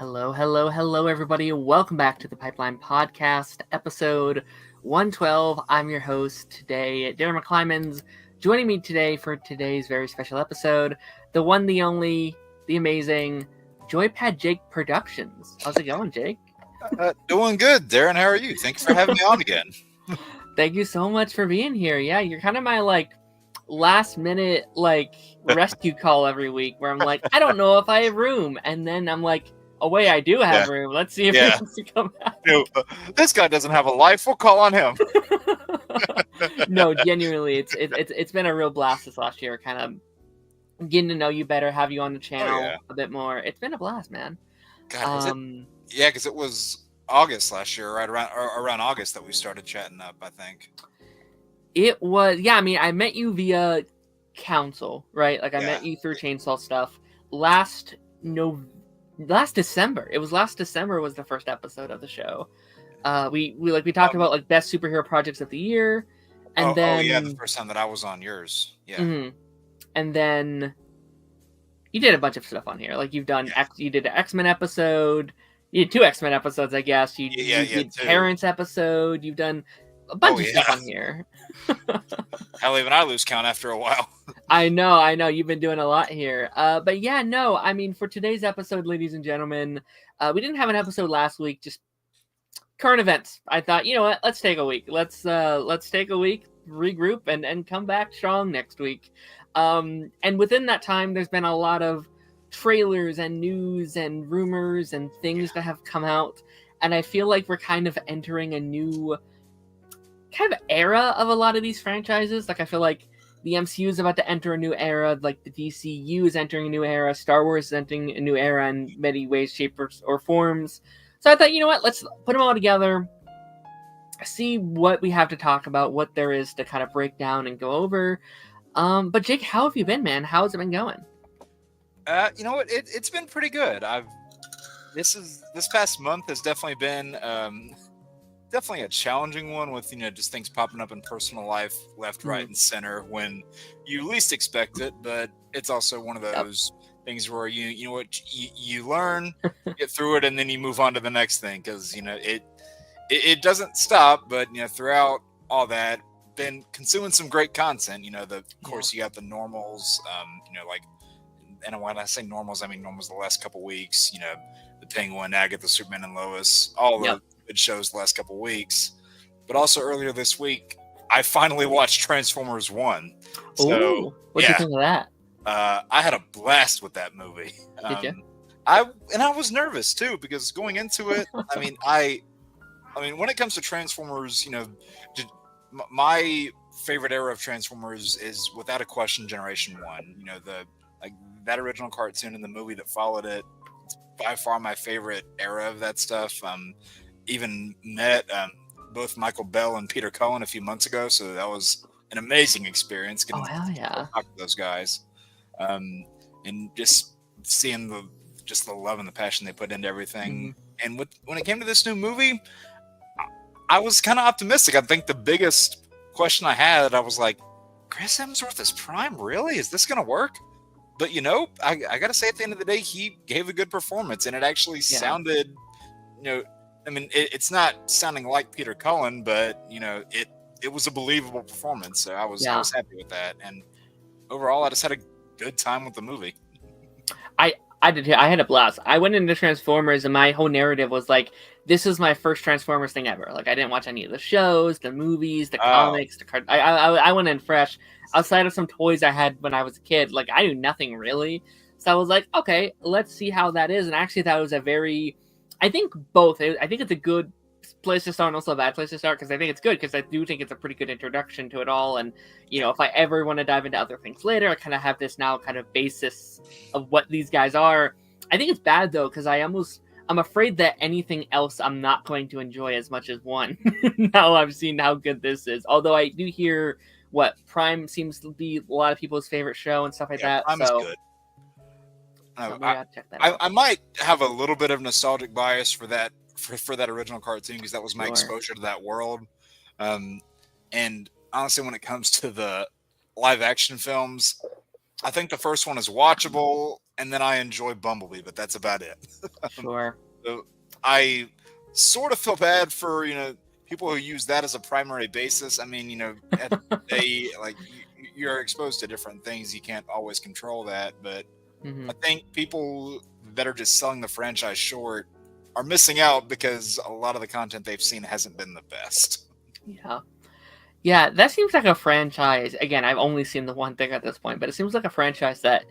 Hello, everybody. Welcome back to the Pipeline Podcast, episode 112. I'm your host today, Darren McClymans. Joining me today for today's very special episode, the one, the only, the amazing Joypad Jake Productions. How's it going, Jake? Doing good, Darren. How are you? Thanks for having me on again. Thank you so much for being here. Yeah, you're kind of my last minute rescue call every week where I'm like, I don't know if I have room, and then I'm like, oh wait, I do have room. Let's see if he wants to come out. No, this guy doesn't have a life. We'll call on him. No, genuinely, it's been a real blast this last year. Kind of getting to know you better, have you on the channel a bit more. It's been a blast, man. God, because it was August last year, right around August that we started chatting up, I think. It was, I mean, I met you via council, right? I met you through Chainsaw Stuff last December. It was last December was the first episode of the show. We talked about best superhero projects of the year, and then the first time that I was on yours, and then you did a bunch of stuff on here. You've done you did an X-Men episode. You did 2 X-Men episodes, I guess. You did Parents episode. You've done a bunch of stuff on here. Hell, even I lose count after a while. I know. You've been doing a lot here. But I mean, for today's episode, ladies and gentlemen, we didn't have an episode last week, just current events. I thought, you know what, let's take a week. Let's take a week, regroup, and come back strong next week. And within that time, there's been a lot of trailers and news and rumors and things that have come out. And I feel like we're kind of entering a new kind of era of a lot of these franchises. I feel like the MCU is about to enter a new era, the DCU is entering a new era, Star Wars is entering a new era in many ways, shapes, or forms. So I thought, you know what, let's put them all together, see what we have to talk about, what there is to kind of break down and go over. But Jake, how have you been, man? How's it been going? You know what, it's been pretty good. This past month has definitely been definitely a challenging one with just things popping up in personal life left, right, and center when you least expect it. But it's also one of those things where you know what, you learn, get through it, and then you move on to the next thing, because it doesn't stop. But throughout all that, been consuming some great content. Of course you got the normals, and when I say normals, I mean normals the last couple weeks. The Penguin, Agatha, Superman, and Lois, all the good shows the last couple weeks. But also earlier this week, I finally watched Transformers 1. So, what'd you think of that? I had a blast with that movie. Did you? I was nervous too, because going into it, I mean, when it comes to Transformers, my favorite era of Transformers is without a question Generation 1. That original cartoon and the movie that followed it. It's by far my favorite era of that stuff. Even met both Michael Bell and Peter Cullen a few months ago, so that was an amazing experience. Oh, hell yeah. Talk to those guys. And just seeing the love and the passion they put into everything. And when it came to this new movie, I was kind of optimistic. I think the biggest question I had, I was like, Chris Hemsworth is Prime? Really? Is this going to work? But I got to say, at the end of the day, he gave a good performance, and it actually sounded, I mean, it's not sounding like Peter Cullen, but it was a believable performance. So I was happy with that, and overall, I just had a good time with the movie. I did. I had a blast. I went into Transformers, and my whole narrative was this is my first Transformers thing ever. I didn't watch any of the shows, the movies, the comics, the cards. I went in fresh. Outside of some toys I had when I was a kid, I knew nothing really. So I was like, okay, let's see how that is. And actually, that was I think it's a good place to start and also a bad place to start, because I think it's good, because I do think it's a pretty good introduction to it all. And, if I ever want to dive into other things later, I kind of have this now kind of basis of what these guys are. I think it's bad, though, because I'm afraid that anything else I'm not going to enjoy as much as 1. Now I've seen how good this is. Although I do hear Prime seems to be a lot of people's favorite show and stuff like that. Prime is good. I might have a little bit of nostalgic bias for that original cartoon, because that was my exposure to that world. And honestly, when it comes to the live action films, I think the first one is watchable. and then I enjoy Bumblebee, but that's about it. Sure. So I sort of feel bad for people who use that as a primary basis. I mean, you're exposed to different things. You can't always control that, but Mm-hmm. I think people that are just selling the franchise short are missing out because a lot of the content they've seen hasn't been the best. Yeah. Yeah, that seems like a franchise. Again, I've only seen the one thing at this point, but it seems like a franchise that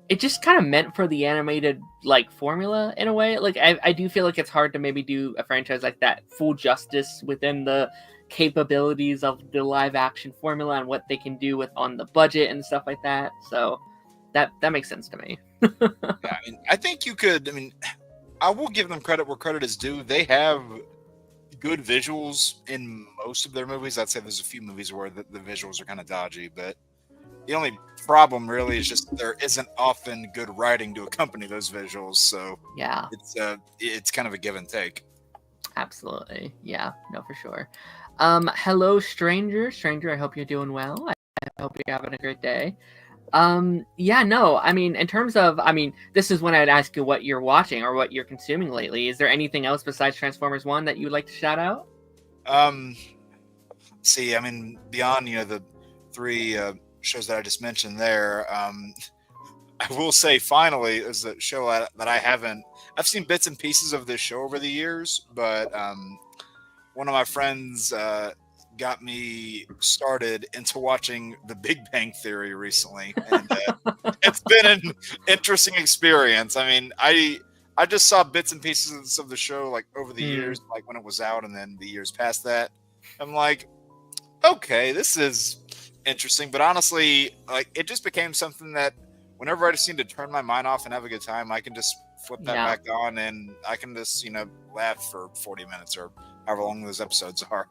it just kind of meant for the animated like formula in a way. Like I do feel like it's hard to maybe do a franchise like that full justice within the capabilities of the live action formula and what they can do with on the budget and stuff like that. So that makes sense to me. Yeah, I mean, I think you could. I mean, I will give them credit where credit is due. They have good visuals in most of their movies. I'd say there's a few movies where the visuals are kind of dodgy, but the only problem really is just there isn't often good writing to accompany those visuals. So Yeah, it's kind of a give and take. absolutely. Yeah, no, for sure. Hello, stranger. Stranger, I hope you're doing well. I hope you're having a great day. Yeah, no, I mean, in terms of, I mean, this is when I'd ask you what you're watching or what you're consuming lately. Is there anything else besides Transformers 1 that you'd like to shout out? See, I mean, beyond, the three shows that I just mentioned there, I will say finally is a show that I've seen bits and pieces of this show over the years, but one of my friends got me started into watching The Big Bang Theory recently, and it's been an interesting experience. I mean, I just saw bits and pieces of the show like over the years, like when it was out, and then the years past that. I'm like, okay, this is interesting, but honestly, like it just became something that whenever I just seem to turn my mind off and have a good time, I can just flip that back on, and I can just laugh for 40 minutes or however long those episodes are.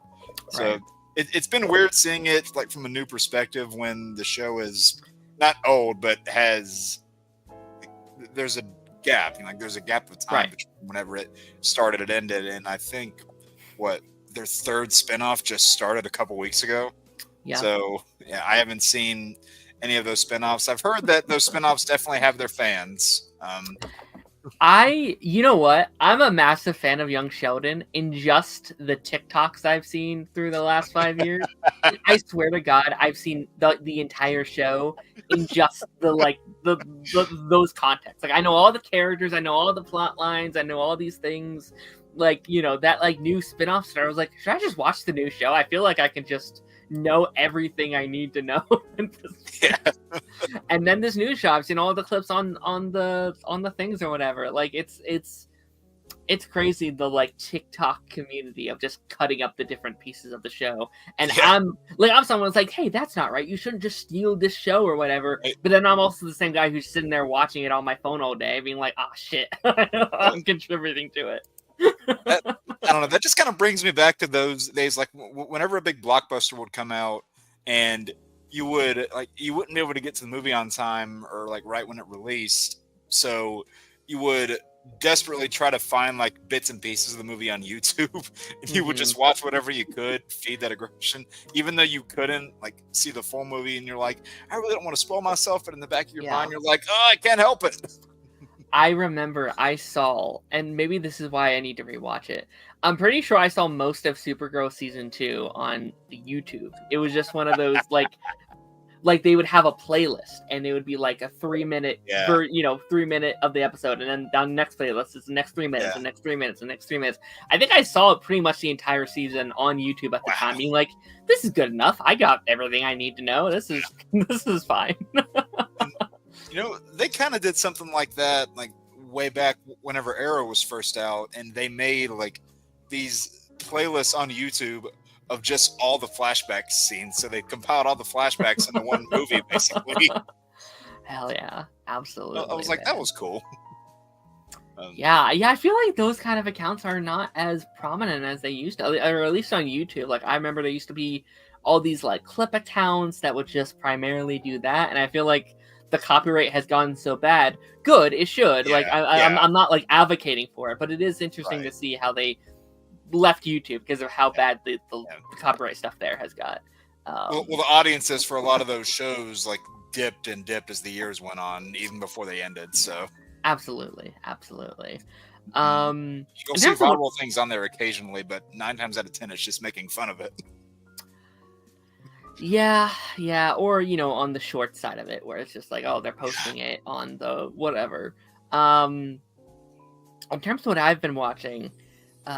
So. Right. It's been weird seeing it like from a new perspective when the show is not old, but there's a gap. There's a gap of time between whenever it started and ended. And I think their third spinoff just started a couple weeks ago. Yeah. So yeah, I haven't seen any of those spinoffs. I've heard that those spinoffs definitely have their fans. You know what? I'm a massive fan of Young Sheldon in just the TikToks I've seen through the last 5 years. I swear to God, I've seen the entire show in just those contexts. Like I know all the characters, I know all the plot lines, I know all these things. Like that like new spinoff star. I was like, should I just watch the new show? I feel like I can just know everything I need to know. And then this news show, I've seen all the clips on the things or whatever. Like it's crazy, the like TikTok community of just cutting up the different pieces of the show. And I'm someone that's like, hey, that's not right. You shouldn't just steal this show or whatever. But then I'm also the same guy who's sitting there watching it on my phone all day, being like, oh shit, I'm contributing to it. I don't know. That just kind of brings me back to those days, like whenever a big blockbuster would come out, and you wouldn't be able to get to the movie on time or like right when it released, so you would desperately try to find like bits and pieces of the movie on YouTube, and you would just watch whatever you could, feed that aggression, even though you couldn't like see the full movie, and you're like, I really don't want to spoil myself, but in the back of your mind, you're like, oh, I can't help it. I remember I saw, and maybe this is why I need to rewatch it. I'm pretty sure I saw most of Supergirl season 2 on the YouTube. It was just one of those like they would have a playlist, and it would be like a 3-minute, 3-minute of the episode, and then down the next playlist is the next 3 minutes, the next 3 minutes, the next 3 minutes. I think I saw pretty much the entire season on YouTube at the time, being like, this is good enough. I got everything I need to know. This is fine. They kind of did something like that, like way back whenever Arrow was first out, and they made like these playlists on YouTube of just all the flashback scenes. So they compiled all the flashbacks into one movie, basically. Hell yeah, absolutely. I was like, that was cool. Yeah, I feel like those kind of accounts are not as prominent as they used to, or at least on YouTube. Like I remember there used to be all these like clip accounts that would just primarily do that, and I feel like the copyright has gotten so bad. Good, it should. I'm not like advocating for it, but it is interesting to see how they left YouTube because of how bad the copyright stuff there has got. Well, the audiences for a lot of those shows, like dipped and dipped as the years went on, even before they ended. So Absolutely. you'll In see terms of what, viral things on there occasionally, but 9 times out of 10, it's just making fun of it. yeah, or on the short side of it, where it's just like, oh, they're posting it on the whatever. In terms of what I've been watching,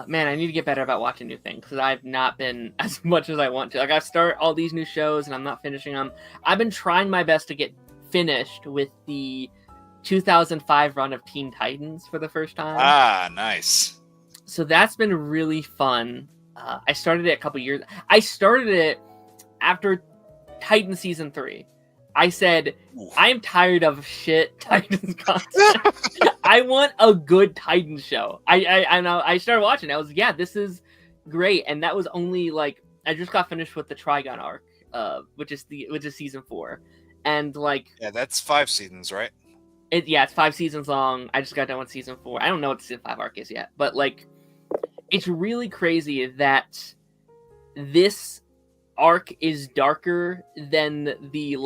man, I need to get better about watching new things because I've not been as much as I want to. Like, I start all these new shows and I'm not finishing them. I've been trying my best to get finished with the 2005 run of Teen Titans for the first time. Ah, nice. So that's been really fun. I started it a couple years. I started it after Titan season 3. I said, I am tired of shit Titans content. I want a good Titans show. I started watching it. I was like, yeah, this is great. And that was only like, I just got finished with the Trigon arc, which is season 4. And like, yeah, that's 5 seasons, right? It's 5 seasons long. I just got done with season 4. I don't know what the season 5 arc is yet, but like, it's really crazy that this arc is darker than the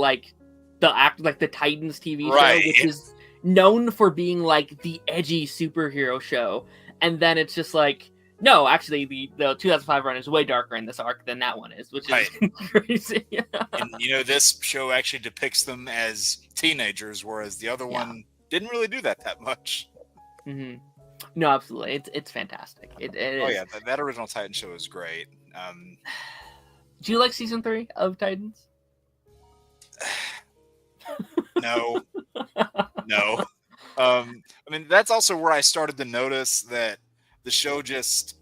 Titans TV show, which is known for being like the edgy superhero show. And then it's just like, no, actually the 2005 run is way darker in this arc than that one is, which is crazy. And this show actually depicts them as teenagers, whereas the other one didn't really do that much. Mm-hmm. No, absolutely, it's fantastic. It is. Yeah, that original Titan show is great. Do you like season 3 of Titans? No. I mean, that's also where I started to notice that the show just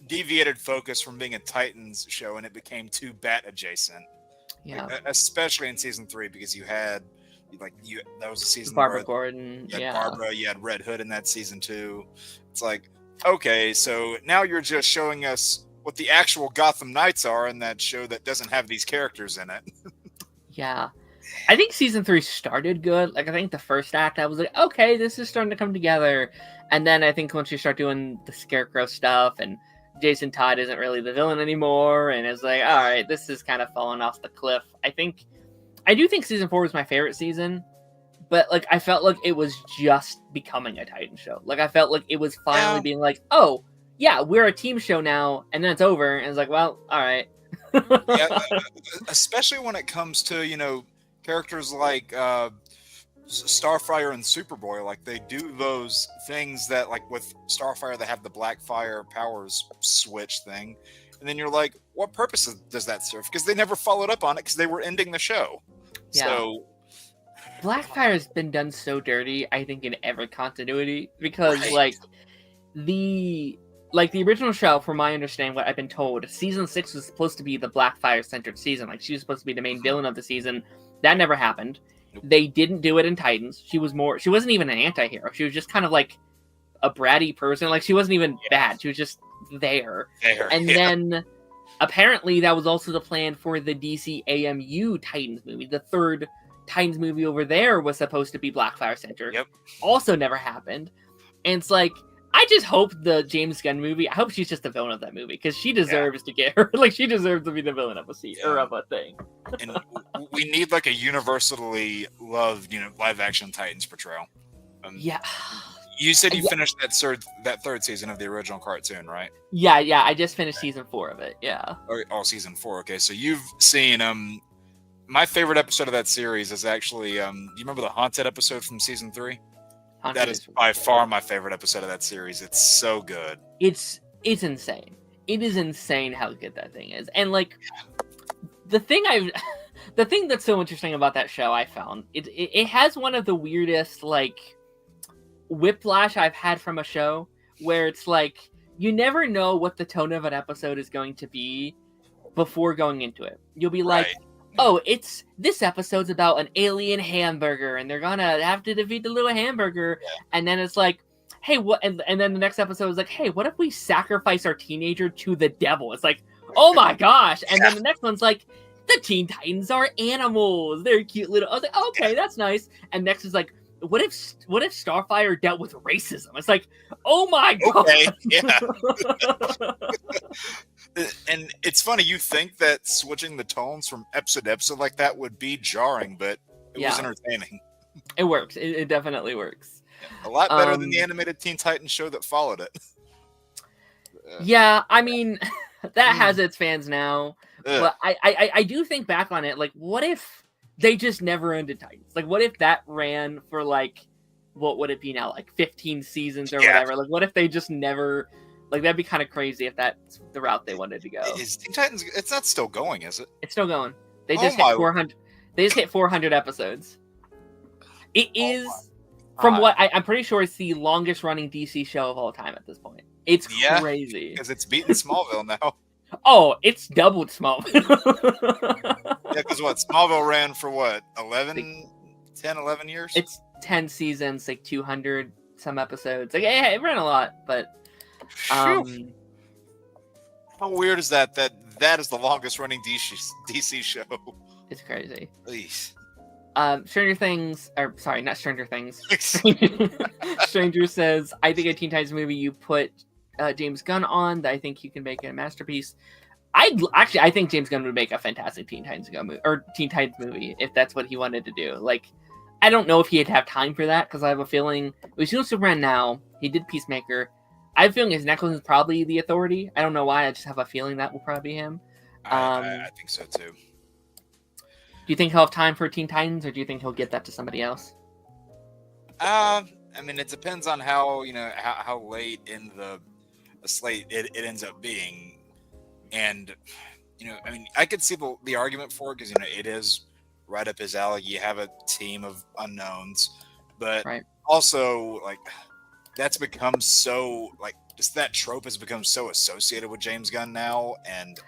deviated focus from being a Titans show, and it became too Bat adjacent. Yeah, like, especially in season 3, because you had that was a season Barbara where Gordon. You had Barbara, you had Red Hood in that season 2. It's like, okay, so now you're just showing us what the actual Gotham Knights are in that show that doesn't have these characters in it. Yeah. I think season 3 started good. Like, I think the first act, I was like, okay, this is starting to come together. And then I think once you start doing the Scarecrow stuff and Jason Todd isn't really the villain anymore, and it's like, all right, this is kind of falling off the cliff. I do think season 4 was my favorite season, but like, I felt like it was just becoming a Titan show. Like, I felt like it was finally being like, oh, yeah, we're a team show now, and then it's over, and it's like, well, all right. Yeah, especially when it comes to, characters like Starfire and Superboy. Like, they do those things that, like, with Starfire, they have the Blackfire powers switch thing. And then you're like, what purpose does that serve? Because they never followed up on it because they were ending the show. Yeah. So Blackfire has been done so dirty, I think, in every continuity. Because, the original show, from my understanding, what I've been told, season 6 was supposed to be the Blackfire-centered season. Like, she was supposed to be the main villain of the season. That never happened. Nope. They didn't do it in Titans. She wasn't even an anti-hero. She was just kind of like a bratty person. Like, she wasn't even bad. She was just there. And then, apparently, that was also the plan for the DC AMU Titans movie. The third Titans movie over there was supposed to be Blackfire-centered. Yep. Also never happened. And it's like, I just hope the James Gunn movie, I hope she's just the villain of that movie, because she deserves to get her. Like, she deserves to be the villain of a season, or of a thing. And we need, like, a universally loved, live-action Titans portrayal. You said you finished that third season of the original cartoon, right? Yeah, I just finished season 4 of it, yeah. Oh, season 4, okay. So you've seen, my favorite episode of that series is actually, do you remember the Haunted episode from season 3? That is by far my favorite episode of that series. It's so good. It's insane. It is insane how good that thing is. And like, the thing that's so interesting about that show, I found it has one of the weirdest like whiplash I've had from a show, where it's like, you never know what the tone of an episode is going to be before going into it. You'll be like, oh, this episode's about an alien hamburger, and they're gonna have to defeat the little hamburger. And then it's like, hey, what? And then the next episode is like, hey, what if we sacrifice our teenager to the devil? It's like, oh my gosh. And then the next one's like, the Teen Titans are animals. They're cute little. I was like, okay, that's nice. And next is like, what if Starfire dealt with racism? It's like, oh my god. Okay, yeah. And it's funny, you think that switching the tones from episode to episode like that would be jarring, but it was Yeah, entertaining. it works. It definitely works. A lot better than the animated Teen Titans show that followed it. Yeah, I mean, that has Mm. its fans now, Ugh. but I do think back on it, like, what if they just never ended Titans? Like, what if that ran for, like, what would it be now, like 15 seasons or Yeah. whatever? Like, what if they just never, like, that'd be kind of crazy if that's the route they wanted to go. Is Teen Titans? It's not still going, is it? It's still going. They Oh just my- hit 400. They just hit 400 episodes. It is, my from God. what I'm pretty sure, it's the longest running DC show of all time at this point. It's Yeah. crazy. Because it's beaten Smallville now. Oh, it's doubled Smallville. Yeah, because what? Smallville ran for what? 10, 11 years? It's 10 seasons, like 200 some episodes. Like, yeah, it ran a lot, but Phew. How weird is that? That is the longest running DC show. it's crazy. Please. Stranger Things, or sorry, not Stranger Things. Stranger says, I think a Teen Titans movie you put James Gunn on, that I think you can make it a masterpiece. I think James Gunn would make a fantastic Teen Titans movie if that's what he wanted to do. Like, I don't know if he'd have time for that, because I have a feeling he's doing Superman now. He did Peacemaker. I have a feeling his necklace is probably the Authority. I don't know why. I just have a feeling that will probably be him. I think so too. Do you think he'll have time for Teen Titans, or do you think he'll get that to somebody else? I mean, it depends on how how late in the slate it ends up being, and I mean, I could see the argument for it because it is right up his alley. You have a team of unknowns, but Right. also like that's become so just that trope has become so associated with James Gunn now, and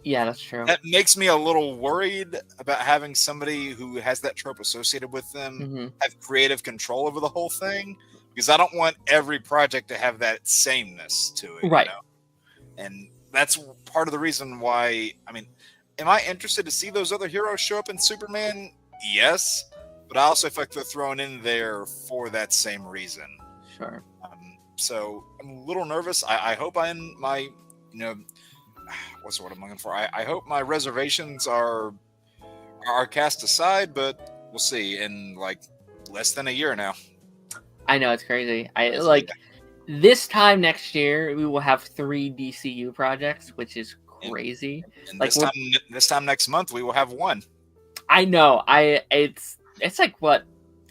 Yeah, that's true. that makes me a little worried about having somebody who has that trope associated with them Mm-hmm. have creative control over the whole thing, because I don't want every project to have that sameness to it. Right. And that's part of the reason why, I mean, am I interested to see those other heroes show up in Superman? Yes. But I also feel like they're thrown in there for that same reason. Sure. So I'm a little nervous. I hope my what's the word I'm looking for? I hope my reservations are cast aside, but we'll see in like less than a year now. I know, it's crazy. This time next year we will have 3 DCU projects, which is crazy. And Like, this time next month we will have one. I know. It's like what,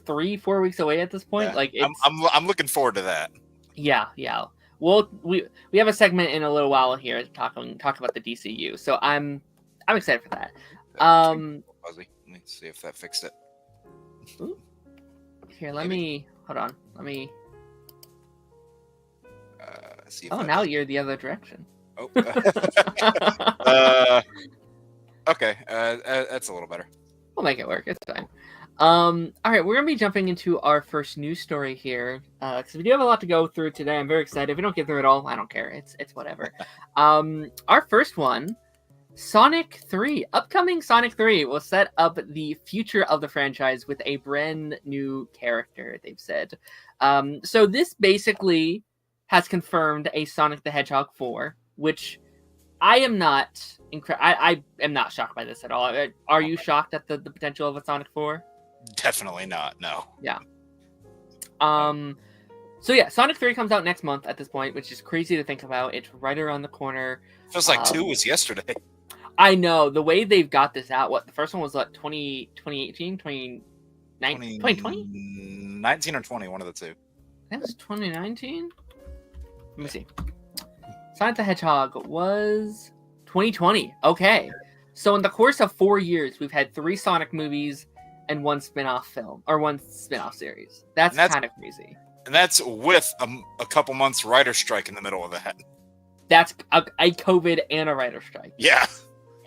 3-4 weeks away at this point. Yeah. Like, I'm looking forward to that. yeah. Well, we have a segment in a little while here talk about the DCU, so I'm excited for that. Fuzzy. Let me see if that fixed it. Here, let me hold on. Let me. See if Oh, that- now you're the other direction. Oh. Okay. That's a little better. We'll make it work. It's fine. All right, we're gonna be jumping into our first news story here because we do have a lot to go through today. I'm very excited. If we don't get through it all, I don't care. It's whatever. Our first one, Sonic 3. Upcoming Sonic 3 will set up the future of the franchise with a brand new character, they've said. So this basically has confirmed a Sonic the Hedgehog 4, which I am not I am not shocked by this at all. Are you shocked at the potential of a Sonic 4? Definitely not. No. So yeah, Sonic 3 comes out next month at this point, which is crazy to think about. It's right around the corner. Feels like 2 was yesterday. I know, the way they've got this out. What, the first one was what, 2018, 2020? 19 or 20, one of the two. That was 2019? Let me see. Sonic the Hedgehog was 2020. Okay. So in the course of 4 years, we've had 3 Sonic movies and 1 spin-off film, or 1 spin-off series. That's kind of crazy. And that's with a couple months writer strike in the middle of that. That's a COVID and a writer strike. Yeah.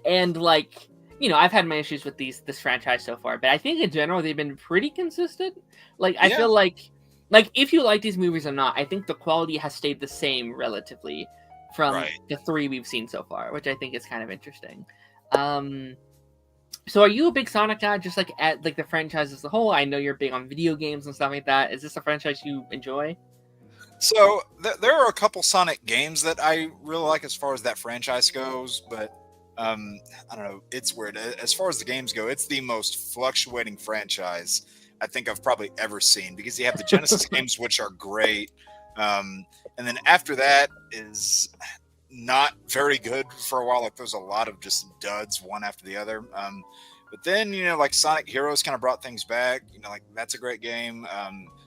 And like, I've had my issues with this franchise so far, but I think in general they've been pretty consistent. Like, I feel like if you like these movies or not, I think the quality has stayed the same relatively from the 3 we've seen so far, which I think is kind of interesting. So are you a big Sonic guy, just like at the franchise as a whole? I know you're big on video games and stuff like that. Is this a franchise you enjoy? So there are a couple Sonic games that I really like as far as that franchise goes, but I don't know. It's weird. As far as the games go, it's the most fluctuating franchise I think I've probably ever seen because you have the Genesis games, which are great, and then after that is not very good for a while. Like there's a lot of just duds one after the other. But then like Sonic Heroes kind of brought things back. Like that's a great game.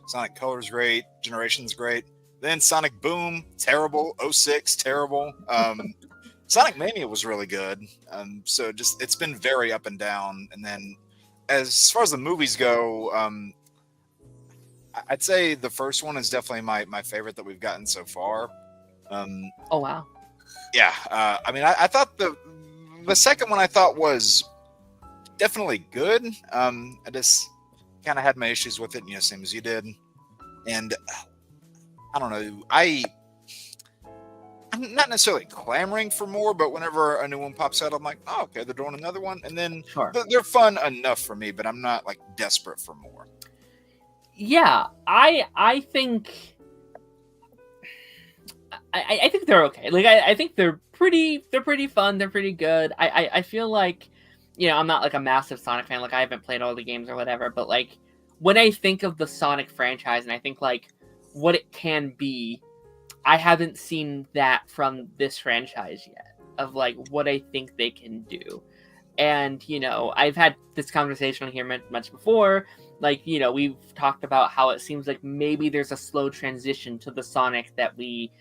Sonic Colors great. Generations great. Then Sonic Boom terrible. '06 terrible. Sonic Mania was really good. So just it's been very up and down. And then as far as the movies go, I'd say the first one is definitely my favorite that we've gotten so far. Oh wow. Yeah, I mean, I thought the second one I thought was definitely good. I just kind of had my issues with it, same as you did. And I don't know, I'm not necessarily clamoring for more, but whenever a new one pops out, I'm like, oh, okay, they're doing another one, and then Sure. they're fun enough for me, but I'm not like desperate for more. Yeah, I think. I think they're okay. Like I think they're pretty fun. They're pretty good. I feel like, I'm not like a massive Sonic fan. Like I haven't played all the games or whatever. But like when I think of the Sonic franchise and I think like what it can be, I haven't seen that from this franchise yet. Of like what I think they can do. And I've had this conversation on here much before. Like we've talked about how it seems like maybe there's a slow transition to the Sonic that we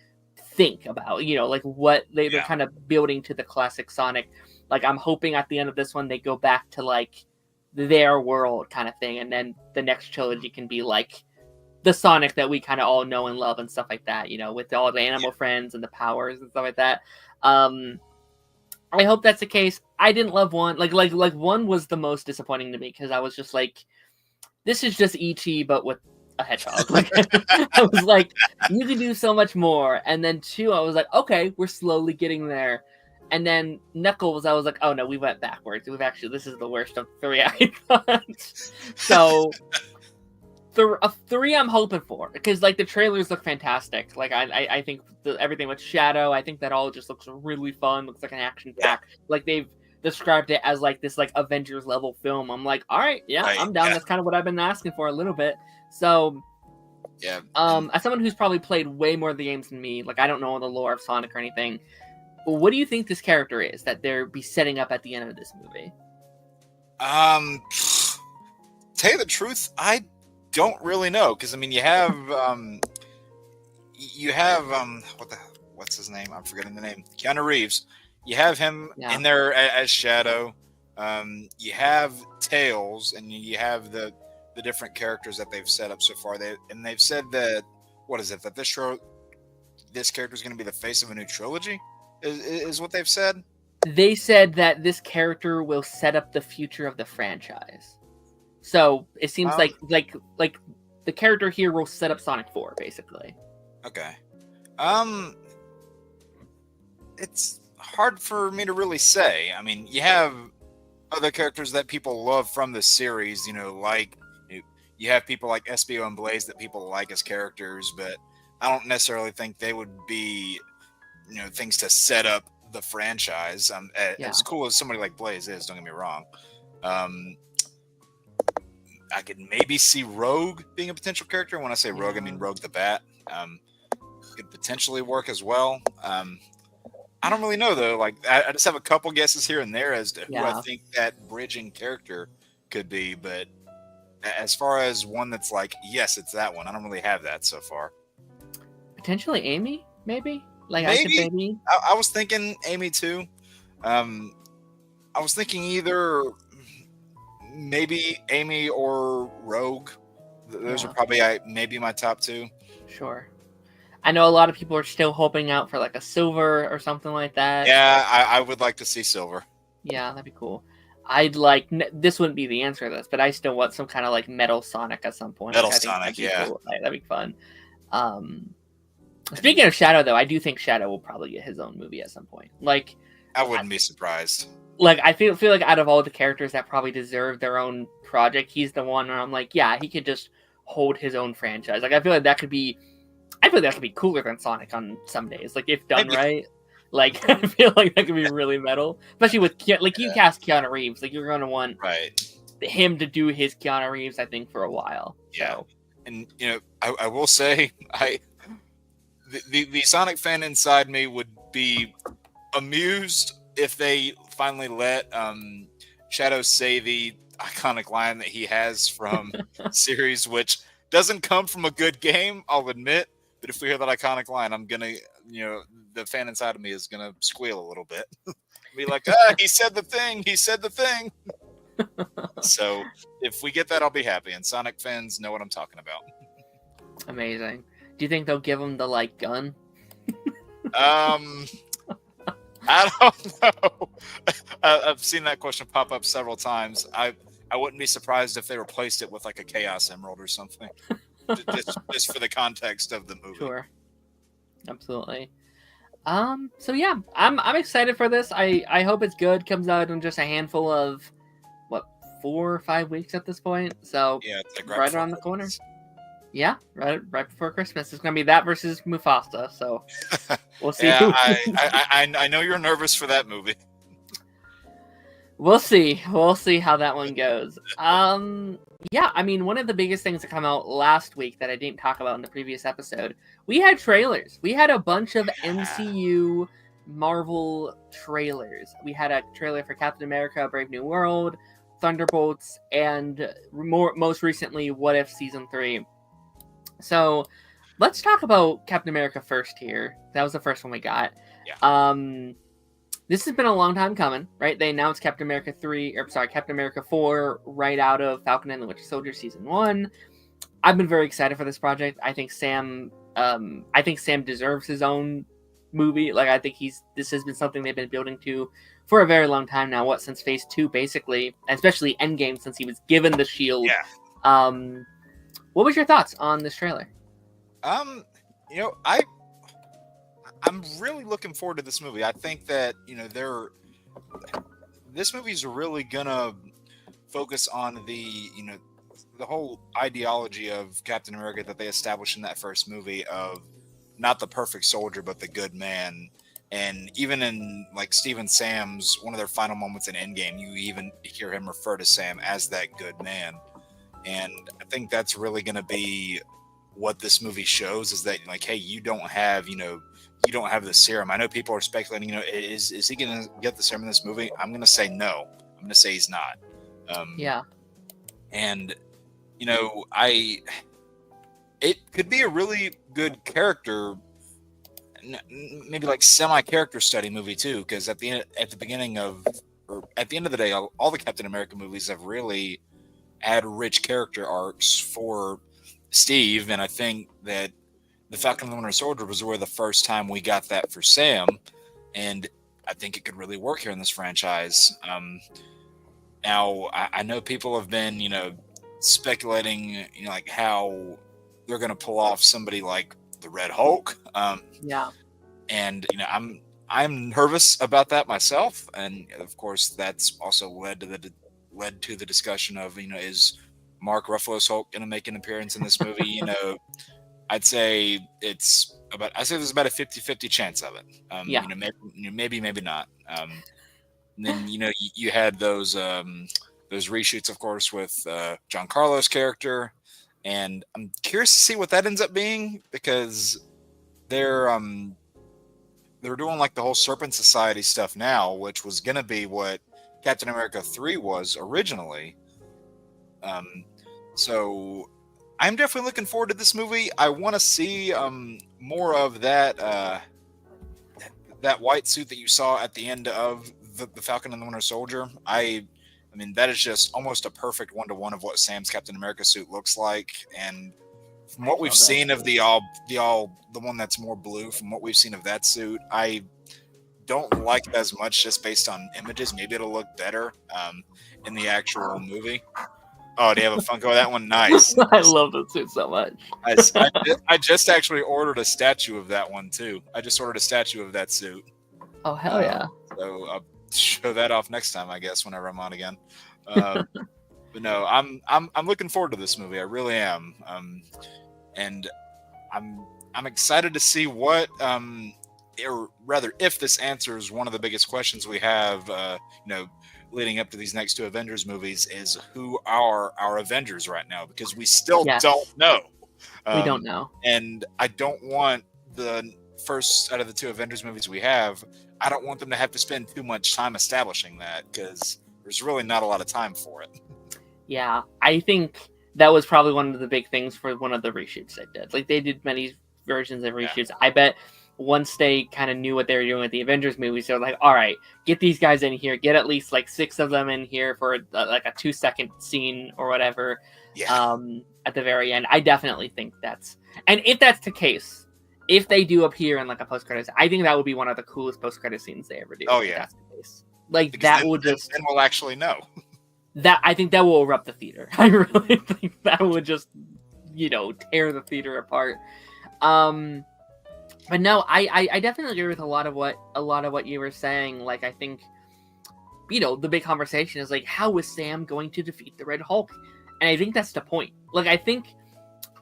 think about, like what they're kind of building to the classic Sonic. Like I'm hoping at the end of this one they go back to like their world kind of thing, and then the next trilogy can be like the Sonic that we kind of all know and love and stuff like that, with all the animal friends and the powers and stuff like that. I hope that's the case. I didn't love one. Like one was the most disappointing to me because I was just like, this is just E.T. but with a hedgehog. Like I was like, you can do so much more. And then 2, I was like, okay, we're slowly getting there. And then Knuckles, I was like, oh no, we went backwards. This is the worst of 3, I thought. So 3 I'm hoping for, because like the trailers look fantastic. Like I think everything with Shadow, I think that all just looks really fun. Looks like an action pack. Like they've described it as like this like Avengers level film. I'm like, all right, I'm down. That's kind of what I've been asking for a little bit. So yeah. As someone who's probably played way more of the games than me, like I don't know the lore of Sonic or anything. What do you think this character is that they're be setting up at the end of this movie? Tell you the truth, I don't really know, because I mean you have what's his name? I'm forgetting the name. Keanu Reeves. You have him in there as Shadow. You have Tails, and you have the different characters that they've set up so far. They've said that that this character is going to be the face of a new trilogy. Is what they've said. They said that this character will set up the future of the franchise. So it seems like the character here will set up Sonic 4, basically. Okay. It's hard for me to really say. I mean, you have other characters that people love from the series, like you have people like SBO and Blaze that people like as characters, but I don't necessarily think they would be, things to set up the franchise. As cool as somebody like Blaze is, don't get me wrong. I could maybe see Rogue being a potential character. When I say Rogue, I mean Rogue the Bat. Could potentially work as well. I don't really know though. Like I just have a couple guesses here and there as to who I think that bridging character could be. But as far as one that's like, yes, it's that one, I don't really have that so far. Potentially Amy, maybe. Like maybe. I was thinking Amy too. I was thinking either maybe Amy or Rogue. Those are probably maybe my top 2. Sure. I know a lot of people are still hoping out for like a Silver or something like that. Yeah, I would like to see Silver. Yeah, that'd be cool. I'd like, this wouldn't be the answer to this, but I still want some kind of like Metal Sonic at some point. Metal Sonic, yeah. Cool. That'd be fun. Speaking of Shadow, though, I do think Shadow will probably get his own movie at some point. Like, I wouldn't be surprised. Like, I feel like out of all the characters that probably deserve their own project, he's the one where I'm like, yeah, he could just hold his own franchise. Like, I feel like that could be I feel like that could be cooler than Sonic on some days. Like if done Maybe. right, like I feel like that could be really metal, especially with like you cast Keanu Reeves. Like you're gonna want him to do his Keanu Reeves, I think, for a while. Yeah, so. And I will say the Sonic fan inside me would be amused if they finally let Shadow say the iconic line that he has from series, which doesn't come from a good game, I'll admit. But if we hear that iconic line, I'm gonna, the fan inside of me is gonna squeal a little bit. Be like, he said the thing. He said the thing. So if we get that, I'll be happy. And Sonic fans know what I'm talking about. Amazing. Do you think they'll give him the gun? I don't know. I've seen that question pop up several times. I wouldn't be surprised if they replaced it with like a Chaos Emerald or something, just for the context of the movie. Sure, absolutely. So yeah, I'm excited for this. I hope it's good. Comes out in just a handful of 4 or 5 weeks at this point. So yeah, it's like right around the corner. Yeah, right before Christmas. It's gonna be that versus Mufasa. So we'll see. Yeah, I know you're nervous for that movie. We'll see. We'll see how that one goes. Yeah, I mean, one of the biggest things that came out last week that I didn't talk about in the previous episode, we had trailers. We had a bunch of MCU Marvel trailers. We had a trailer for Captain America: Brave New World, Thunderbolts, and most recently, What If Season 3. So let's talk about Captain America first here. That was the first one we got. Yeah. This has been a long time coming, right? They announced Captain America 4 right out of Falcon and the Winter Soldier Season 1. I've been very excited for this project. I think Sam deserves his own movie. Like, I think this has been something they've been building to for a very long time now. Since Phase 2, basically, especially Endgame, since he was given the shield. Yeah. What was your thoughts on this trailer? I'm really looking forward to this movie. I think that, this movie's really gonna focus on the whole ideology of Captain America that they established in that first movie of not the perfect soldier, but the good man. And even in like Steve and Sam's, one of their final moments in Endgame, you even hear him refer to Sam as that good man. And I think that's really going to be what this movie shows, is that like, hey, you don't have the serum. I know people are speculating, is he going to get the serum in this movie? I'm going to say no. I'm going to say he's not. Yeah. And, it could be a really good character, maybe like semi-character study movie too, because at the end of the day, all the Captain America movies have really had rich character arcs for Steve, and I think that the Falcon and the Winter Soldier was really the first time we got that for Sam, and I think it could really work here in this franchise. Now, I know people have been, speculating, like how they're going to pull off somebody like the Red Hulk. Yeah. And, I'm nervous about that myself. And of course, that's also led to the discussion of, is Mark Ruffalo's Hulk going to make an appearance in this movie? I'd say there's about a 50-50 chance of it. Yeah. Maybe not. And then, you had those reshoots, of course, with Giancarlo's character. And I'm curious to see what that ends up being, because they're doing like the whole Serpent Society stuff now, which was going to be what Captain America 3 was originally. So I'm definitely looking forward to this movie. I want to see more of that white suit that you saw at the end of the Falcon and the Winter Soldier. I mean, that is just almost a perfect one-to-one of what Sam's Captain America suit looks like. And from what we've seen of the one that's more blue, from what we've seen of that suit, I don't like it as much just based on images. Maybe it'll look better in the actual movie. Oh, do you have a Funko of that one? Nice. I love that suit so much. I just actually ordered a statue of that one too. I just ordered a statue of that suit. Oh, hell yeah. So I'll show that off next time, I guess, whenever I'm on again. But no, I'm looking forward to this movie. I really am. And I'm I'm excited to see what, or rather, if this answers one of the biggest questions we have, leading up to these next two Avengers movies, is who are our Avengers right now? Because we still don't Yes, know. we don't know. And I don't want the first out of the two Avengers movies we have, I don't want them to have to spend too much time establishing that, because there's really not a lot of time for it. Yeah, I think that was probably one of the big things for one of the reshoots they did. Like, they did many versions of reshoots. I bet once they kind of knew what they were doing with the Avengers movies, they're like, all right, get these guys in here, get at least like 6 of them in here for like a 2-second scene or whatever. At the very end. I definitely think that's, and if that's the case, if they do appear in like a post-credits, I think that would be one of the coolest post-credit scenes they ever do. Oh yeah, that's the case. Like, because that will just, then we'll actually know. That, I think that will erupt the theater. I really think that would just, tear the theater apart. But no, I definitely agree with a lot of what you were saying. Like, I think, the big conversation is like, how is Sam going to defeat the Red Hulk? And I think that's the point. Like, I think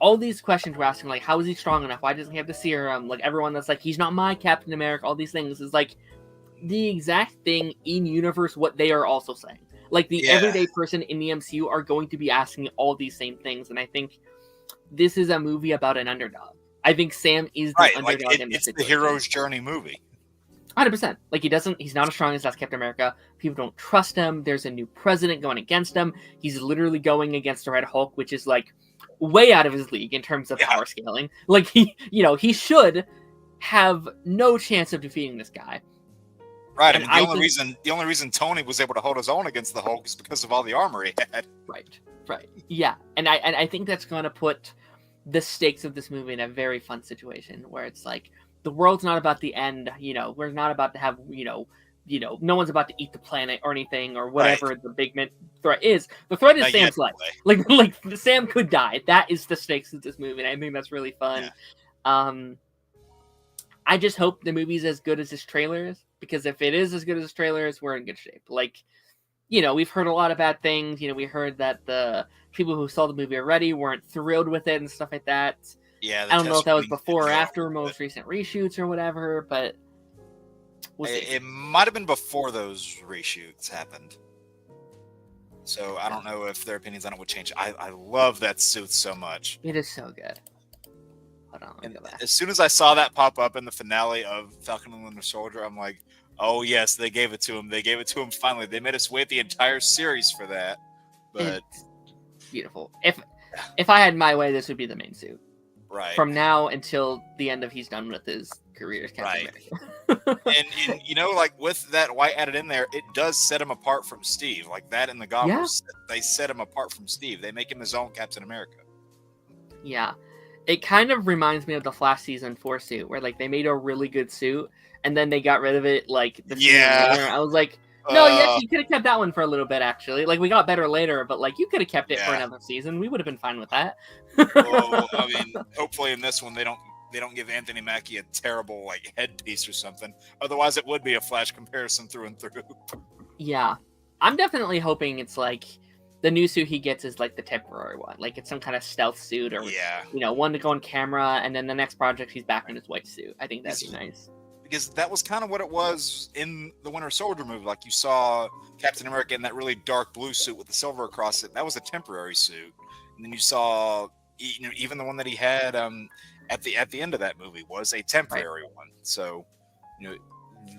all these questions we're asking, like, how is he strong enough? Why doesn't he have the serum? Like, everyone that's like, he's not my Captain America, all these things is like the exact thing in universe what they are also saying. Like, the everyday person in the MCU are going to be asking all these same things. And I think this is a movie about an underdog. I think Sam is the underdog in this situation. It's the hero's journey movie. 100%. Like, he's not as strong as Captain America. People don't trust him. There's a new president going against him. He's literally going against the Red Hulk, which is like way out of his league in terms of power scaling. Like, he should have no chance of defeating this guy. Right. And the only reason Tony was able to hold his own against the Hulk is because of all the armor he had. Right. Yeah. And I think that's going to put the stakes of this movie in a very fun situation where it's like, the world's not about the end, we're not about to have, no one's about to eat the planet or anything or whatever the big threat is. The threat is Sam's life. Like Sam could die. That is the stakes of this movie, and I think that's really fun. Yeah. I just hope the movie's as good as this trailer is, because if it is as good as this trailer is, we're in good shape. Like, we've heard a lot of bad things. We heard that the people who saw the movie already weren't thrilled with it and stuff like that. Yeah, I don't know if that was before or after most recent reshoots or whatever, but we'll see. It might have been before those reshoots happened. So I don't know if their opinions on it would change. I love that suit so much. It is so good. Hold on, let me go back. As soon as I saw that pop up in the finale of Falcon and Winter Soldier, I'm like, oh yes, they gave it to him. They gave it to him finally. They made us wait the entire series for that. But it's beautiful. If I had my way, this would be the main suit. Right. From now until the end of he's done with his career as Captain America. and like with that white added in there, it does set him apart from Steve. Like that in the goggles, they set him apart from Steve. They make him his own Captain America. Yeah. It kind of reminds me of the Flash season 4 suit, where like they made a really good suit and then they got rid of it like the season later. I was like, no, you could have kept that one for a little bit, actually. Like, we got better later, but like you could have kept it for another season. We would have been fine with that. Well, I mean, hopefully in this one they don't give Anthony Mackie a terrible like headpiece or something. Otherwise, it would be a Flash comparison through and through. Yeah, I'm definitely hoping it's like the new suit he gets is like the temporary one, like it's some kind of stealth suit or one to go on camera, and then the next project he's back in his white suit. I think that'd be nice. Because that was kind of what it was in the Winter Soldier movie. Like you saw Captain America in that really dark blue suit with the silver across it. That was a temporary suit. And then you saw, even the one that he had at the end of that movie was a temporary one. So,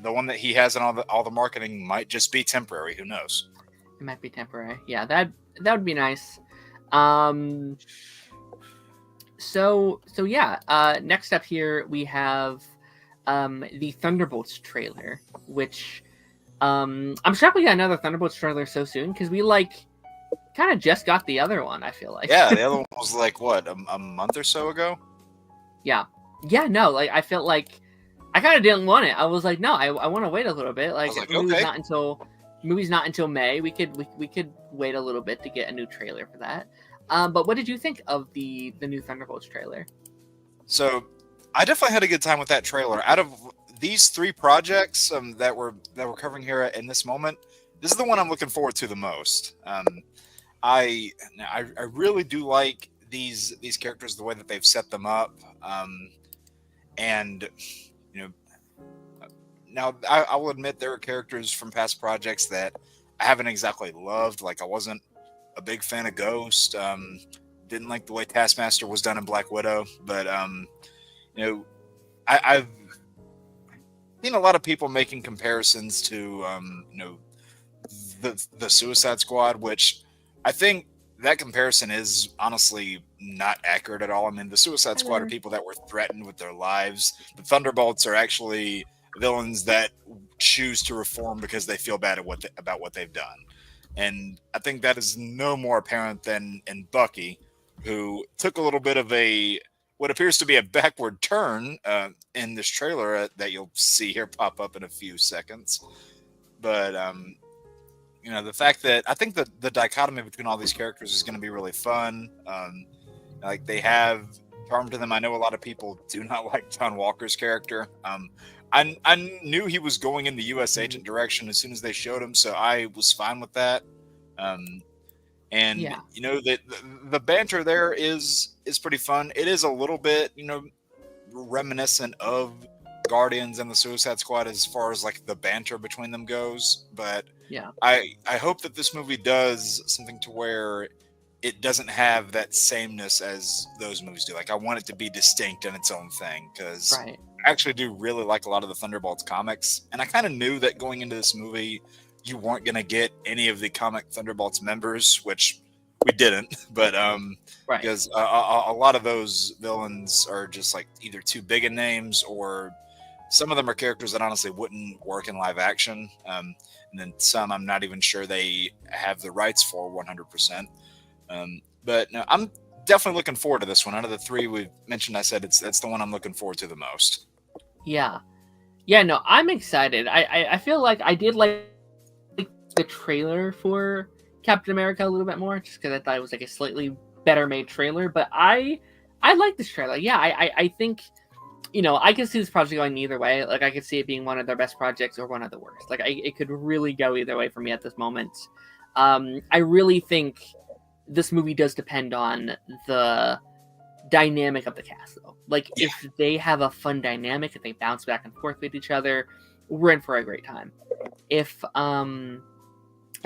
the one that he has in all the marketing might just be temporary. Who knows? It might be temporary. Yeah, that would be nice. So yeah. Next up here we have the Thunderbolts trailer, which I'm shocked we got another Thunderbolts trailer so soon, because we kind of just got the other one, I feel like. Yeah, the other one was like what, a month or so ago? Yeah, no, like I felt like I kind of didn't want it. I was like, no, I want to wait a little bit. Like, movie's not until May. We could wait a little bit to get a new trailer for that. But what did you think of the new Thunderbolts trailer? So I definitely had a good time with that trailer. Out of these 3 projects that we're covering here in this moment, this is the one I'm looking forward to the most. I really do like these characters, the way that they've set them up. And you know, now I will admit there are characters from past projects that I haven't exactly loved. Like I wasn't a big fan of Ghost. Didn't like the way Taskmaster was done in Black Widow. But you know, I've seen a lot of people making comparisons to you know, the Suicide Squad, which I think that comparison is honestly not accurate at all. I mean, the Suicide Squad are people that were threatened with their lives. The Thunderbolts are actually villains that choose to reform because they feel bad at about what they've done. And I think that is no more apparent than in Bucky, who took a little bit of a what appears to be a backward turn in this trailer that you'll see here pop up in a few seconds. But you know, the fact that I think the dichotomy between all these characters is going to be really fun. Like they have charm to them. I know a lot of people do not like John Walker's character. I knew he was going in the U.S. agent direction as soon as they showed him, so I was fine with that. And you know that the banter there is pretty fun. It is a little bit, you know, reminiscent of Guardians and the Suicide Squad as far as like the banter between them goes, but I hope that this movie does something to where it doesn't have that sameness as those movies do. Like I want it to be distinct in its own thing, because I actually do really like a lot of the Thunderbolts comics, and I kind of knew that going into this movie you weren't going to get any of the comic Thunderbolts members, which we didn't, but because a lot of those villains are just like either too big in names, or some of them are characters that honestly wouldn't work in live action, and then some I'm not even sure they have the rights for 100%. But no, I'm definitely looking forward to this one. Out of the three we've mentioned, I said that's the one I'm looking forward to the most. Yeah, no, I'm excited. I feel like I did like the trailer for Captain America a little bit more, just because I thought it was like a slightly better made trailer. But I like this trailer. Yeah, I think, you know, I can see this project going either way. Like I could see it being one of their best projects or one of the worst. Like it could really go either way for me at this moment. I really think this movie does depend on the dynamic of the cast, though. Like if they have a fun dynamic, if they bounce back and forth with each other, we're in for a great time. If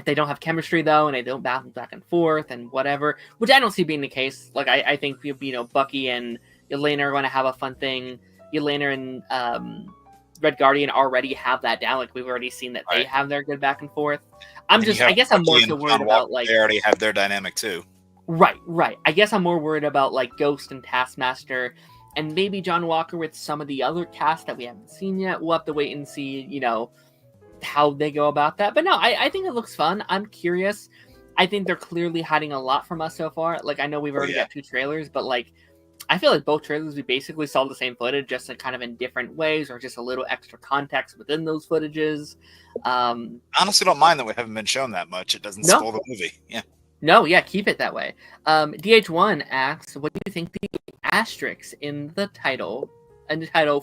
they don't have chemistry, though, and they don't bounce back and forth and whatever, which I don't see being the case. Like I think, you know, Bucky and Yelena are going to have a fun thing. Yelena and Red Guardian already have that down. Like we've already seen that they have their good back and forth. I guess I'm more so worried about like they already have their dynamic too. Right. I guess I'm more worried about like Ghost and Taskmaster, and maybe John Walker with some of the other cast that we haven't seen yet. We'll have to wait and see, you know, how they go about that. But no, I think it looks fun. I'm curious. I think they're clearly hiding a lot from us so far. Like I know we've already got 2 trailers, but like I feel like both trailers we basically saw the same footage, just in kind of in different ways, or just a little extra context within those footages. Honestly, don't mind that we haven't been shown that much. It doesn't spoil the movie. Yeah. No, keep it that way. DH1 asks, what do you think the asterisks in the title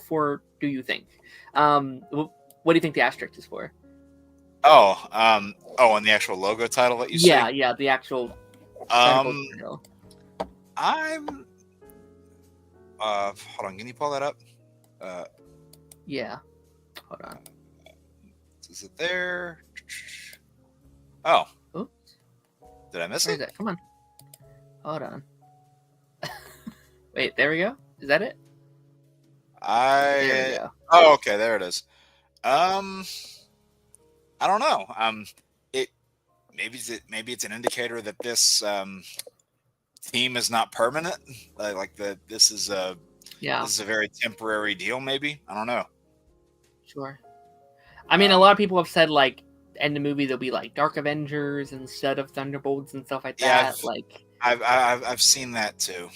for do you think? What do you think the asterisk is for? And the actual logo title that you see? Yeah, the actual title. I'm hold on, can you pull that up? Yeah. Hold on. Is it there? Oh. Oops. Did I miss Where it? Is it? Come on. Hold on. Wait, there we go. Is that it? There we go. Oh, okay, there it is. I don't know. Maybe it's an indicator that this team is not permanent. This is a very temporary deal. Maybe, I don't know. Sure. I mean, a lot of people have said like in the movie there'll be like Dark Avengers instead of Thunderbolts and stuff like that. I've seen that too.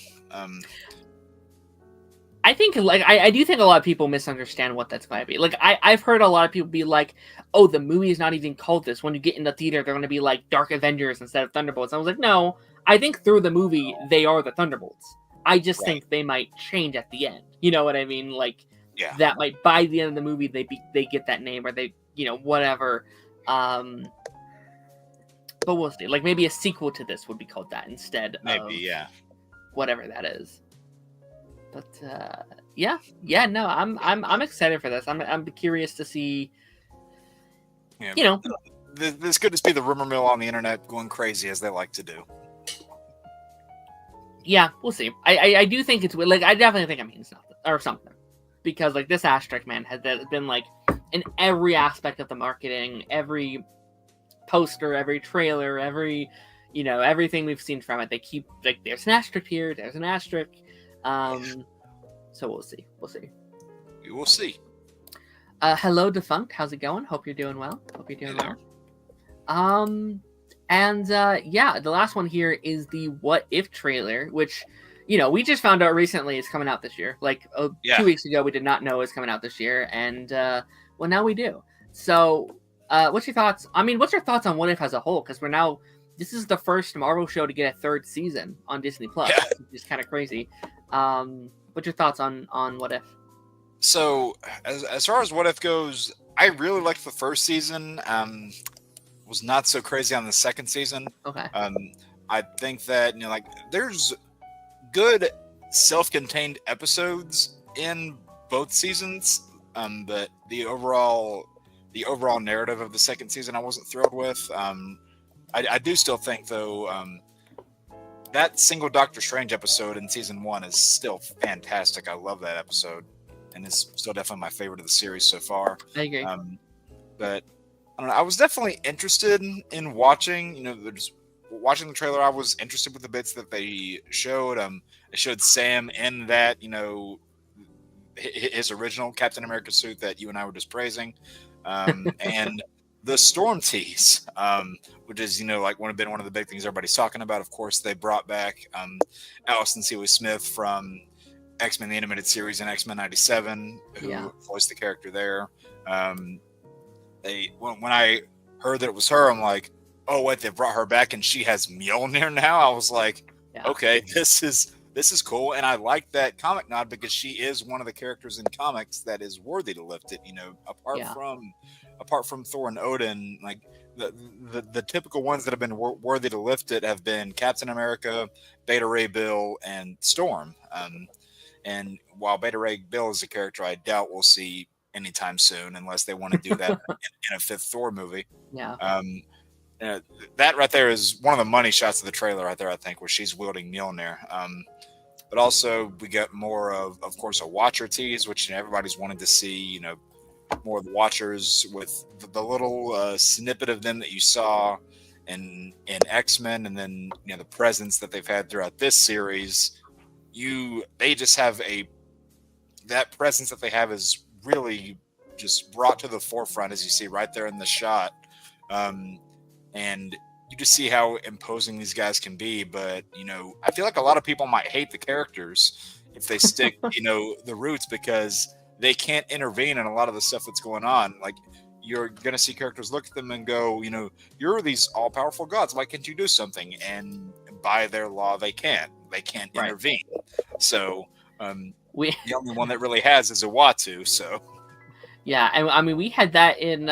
I think I do think a lot of people misunderstand what that's going to be. Like I've heard a lot of people be like, "Oh, the movie is not even called this. When you get in the theater, they're going to be like Dark Avengers instead of Thunderbolts." I was like, "No, I think through the movie they are the Thunderbolts. I just think they might change at the end. You know what I mean? Like that might by the end of the movie they get that name, or they, you know, whatever. But we'll see. Like maybe a sequel to this would be called that instead. Maybe, of whatever that is. But Yeah, no, I'm excited for this. I'm curious to see, Yeah. you know. This could just be the rumor mill on the internet going crazy as they like to do. Yeah, we'll see. I do think it's like, I definitely think it means nothing or something, because like this asterisk, man, has been like in every aspect of the marketing, every poster, every trailer, every, everything we've seen from it. They keep like, there's an asterisk here, there's an asterisk. So we'll see. We will see. Hello, Defunct. How's it going? Hope you're doing well. And yeah, the last one here is the What If trailer, which, we just found out recently is coming out this year. Like 2 weeks ago, we did not know it was coming out this year, and well, now we do. So, what's your thoughts? I mean, what's your thoughts on What If as a whole? Because this is the first Marvel show to get a third season on Disney Plus, which is kind of crazy. What's your thoughts on What If? So, as far as What If goes, I really liked the first season. Was not so crazy on the second season. Okay. I think that like there's good self-contained episodes in both seasons, but the overall narrative of the second season I wasn't thrilled with. I do still think though, that single Doctor Strange episode in season 1 is still fantastic. I love that episode, and it's still definitely my favorite of the series so far. I agree. But I don't know. I was definitely interested in watching. Just watching the trailer. I was interested with the bits that they showed. They showed Sam in that, his original Captain America suit that you and I were just praising, and the Storm tease, which is like one of the big things everybody's talking about. Of course, they brought back Alison Seeley Smith from X-Men the Animated Series and X-Men '97, who voiced the character there. When I heard that it was her, I'm like, oh wait, they brought her back and she has Mjolnir now. I was like, okay, this is cool, and I like that comic nod because she is one of the characters in comics that is worthy to lift it. Apart from Thor and Odin, like the typical ones that have been worthy to lift it have been Captain America, Beta Ray Bill, and Storm. And while Beta Ray Bill is a character I doubt we'll see anytime soon, unless they want to do that in a fifth Thor movie. Yeah. That right there is one of the money shots of the trailer right there, I think, where she's wielding Mjolnir. But also we get more of course, a Watcher tease, which everybody's wanted to see, more of the Watchers with the little snippet of them that you saw in X-Men, and then, the presence that they've had throughout this series. They just have that presence that they have is really just brought to the forefront, as you see right there in the shot. And you just see how imposing these guys can be. But, I feel like a lot of people might hate the characters if they stick, the roots, because they can't intervene in a lot of the stuff that's going on. Like, you're going to see characters look at them and go, you're these all-powerful gods. Why can't you do something? And by their law, they can't. They can't intervene. So, the only one that really has is Uatu. So, yeah, and I mean, we had that in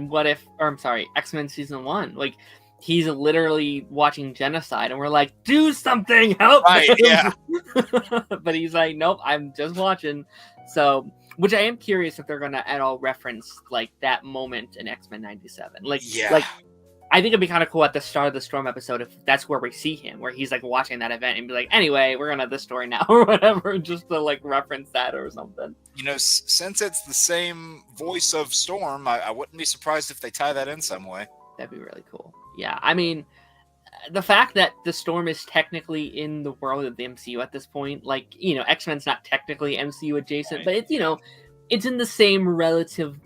What If, or I'm sorry, X-Men season 1. Like, he's literally watching genocide, and we're like, do something, help! Right, yeah. But he's like, nope, I'm just watching. So, which I am curious if they're gonna at all reference like that moment in X-Men '97. Like, I think it'd be kind of cool at the start of the Storm episode if that's where we see him, where he's like watching that event and be like, anyway, we're gonna have this story now or whatever, just to like reference that or something. Since it's the same voice of Storm, I wouldn't be surprised if they tie that in some way. That'd be really cool. Yeah, I mean, the fact that the Storm is technically in the world of the MCU at this point, like, X-Men's not technically MCU adjacent, but it's, it's in the same relative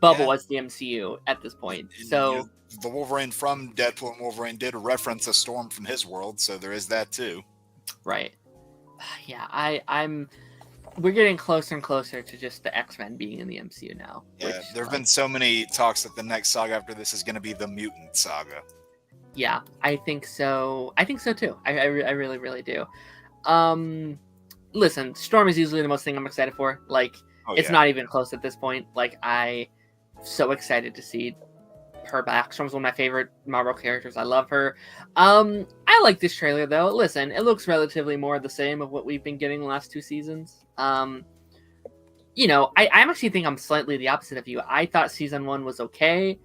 bubble as the MCU at this point. So the Wolverine from Deadpool and Wolverine did reference a Storm from his world, so there is that too. Right. Yeah, we're getting closer and closer to just the X-Men being in the MCU now. Yeah, there have been so many talks that the next saga after this is going to be the Mutant Saga. Yeah, I think so. I think so too. I really, really do. Listen, Storm is easily the most thing I'm excited for. Like, it's not even close at this point. Like, I'm so excited to see her back. Storm's one of my favorite Marvel characters. I love her. I I like this trailer though. Listen, it looks relatively more the same of what we've been getting the last 2 seasons. You know, I actually think I'm slightly the opposite of you. I thought season 1 was okay.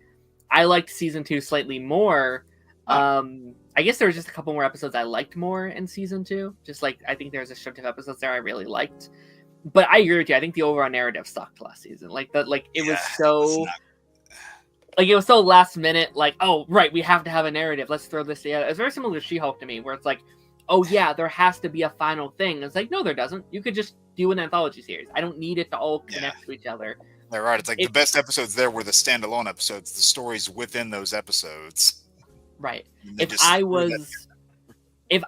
I liked season 2 slightly more. I guess there was just a couple more episodes I liked more in season 2. Just like I think there's a stretch of episodes there I really liked. But I agree with you. I think the overall narrative sucked last season. It was so it was so last minute. Like, oh right, we have to have a narrative. Let's throw this together. It's very similar to She-Hulk to me, where it's like, oh yeah, there has to be a final thing. It's like, no, there doesn't. You could just do an anthology series. I don't need it to all connect to each other. They're right. It's like the best episodes there were the standalone episodes, the stories within those episodes. Right. If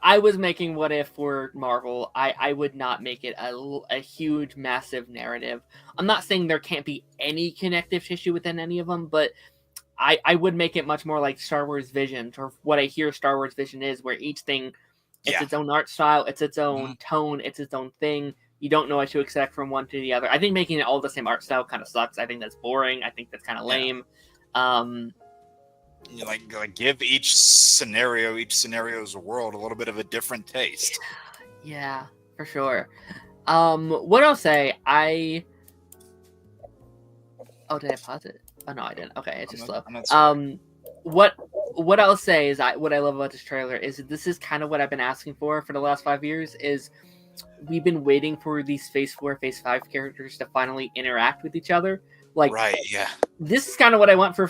I was making What If for Marvel, I would not make it a huge, massive narrative. I'm not saying there can't be any connective tissue within any of them, but I would make it much more like Star Wars Vision, or what I hear Star Wars Vision is, where each thing, it's its own art style, it's its own tone, it's its own thing. You don't know what to expect from one to the other. I think making it all the same art style kind of sucks. I think that's boring. I think that's kind of lame. Like give each scenario's world a little bit of a different taste. Yeah, for sure. What I'll say, oh, did I pause it? Oh no, I didn't. Okay, it's just slow. What I'll say is what I love about this trailer is this is kind of what I've been asking for the last 5 years. Is we've been waiting for these Phase 4, Phase 5 characters to finally interact with each other. Like, right, yeah. This is kind of what I want for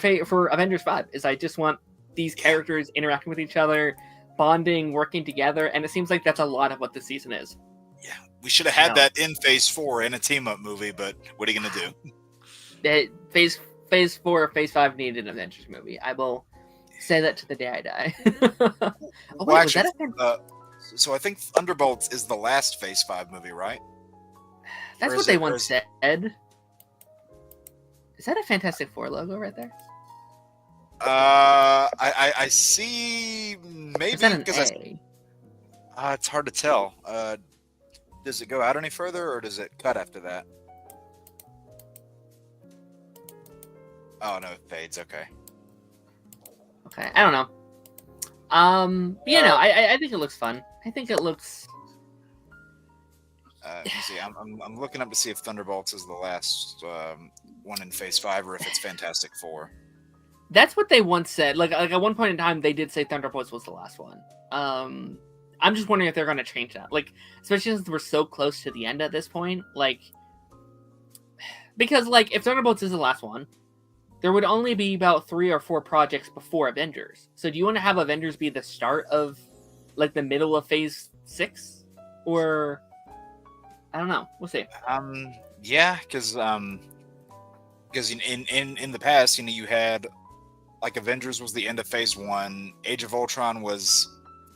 Avengers 5. Is I just want these characters interacting with each other, bonding, working together, and it seems like that's a lot of what this season is. Yeah, we should have had that in Phase 4 in a team-up movie, but what are you gonna do? Phase 4, Phase 5 needed an Avengers movie. I will say that to the day I die. So I think Thunderbolts is the last Phase 5 movie, right? That's what they once said. Is that a Fantastic Four logo right there? I see. Maybe is that an because A? It's hard to tell. Does it go out any further, or does it cut after that? Oh no, it fades. Okay. Okay, I don't know. I think it looks fun. I think it looks. Let me see. I'm looking up to see if Thunderbolts is the last one in Phase 5, or if it's Fantastic Four. That's what they once said. Like at one point in time, they did say Thunderbolts was the last one. I'm just wondering if they're going to change that. Like, especially since we're so close to the end at this point. Like, because like if Thunderbolts is the last one, there would only be about 3 or 4 projects before Avengers. So do you want to have Avengers be the start of like the middle of Phase 6, or I don't know. We'll see. Yeah, because in the past, you had like Avengers was the end of Phase 1, Age of Ultron was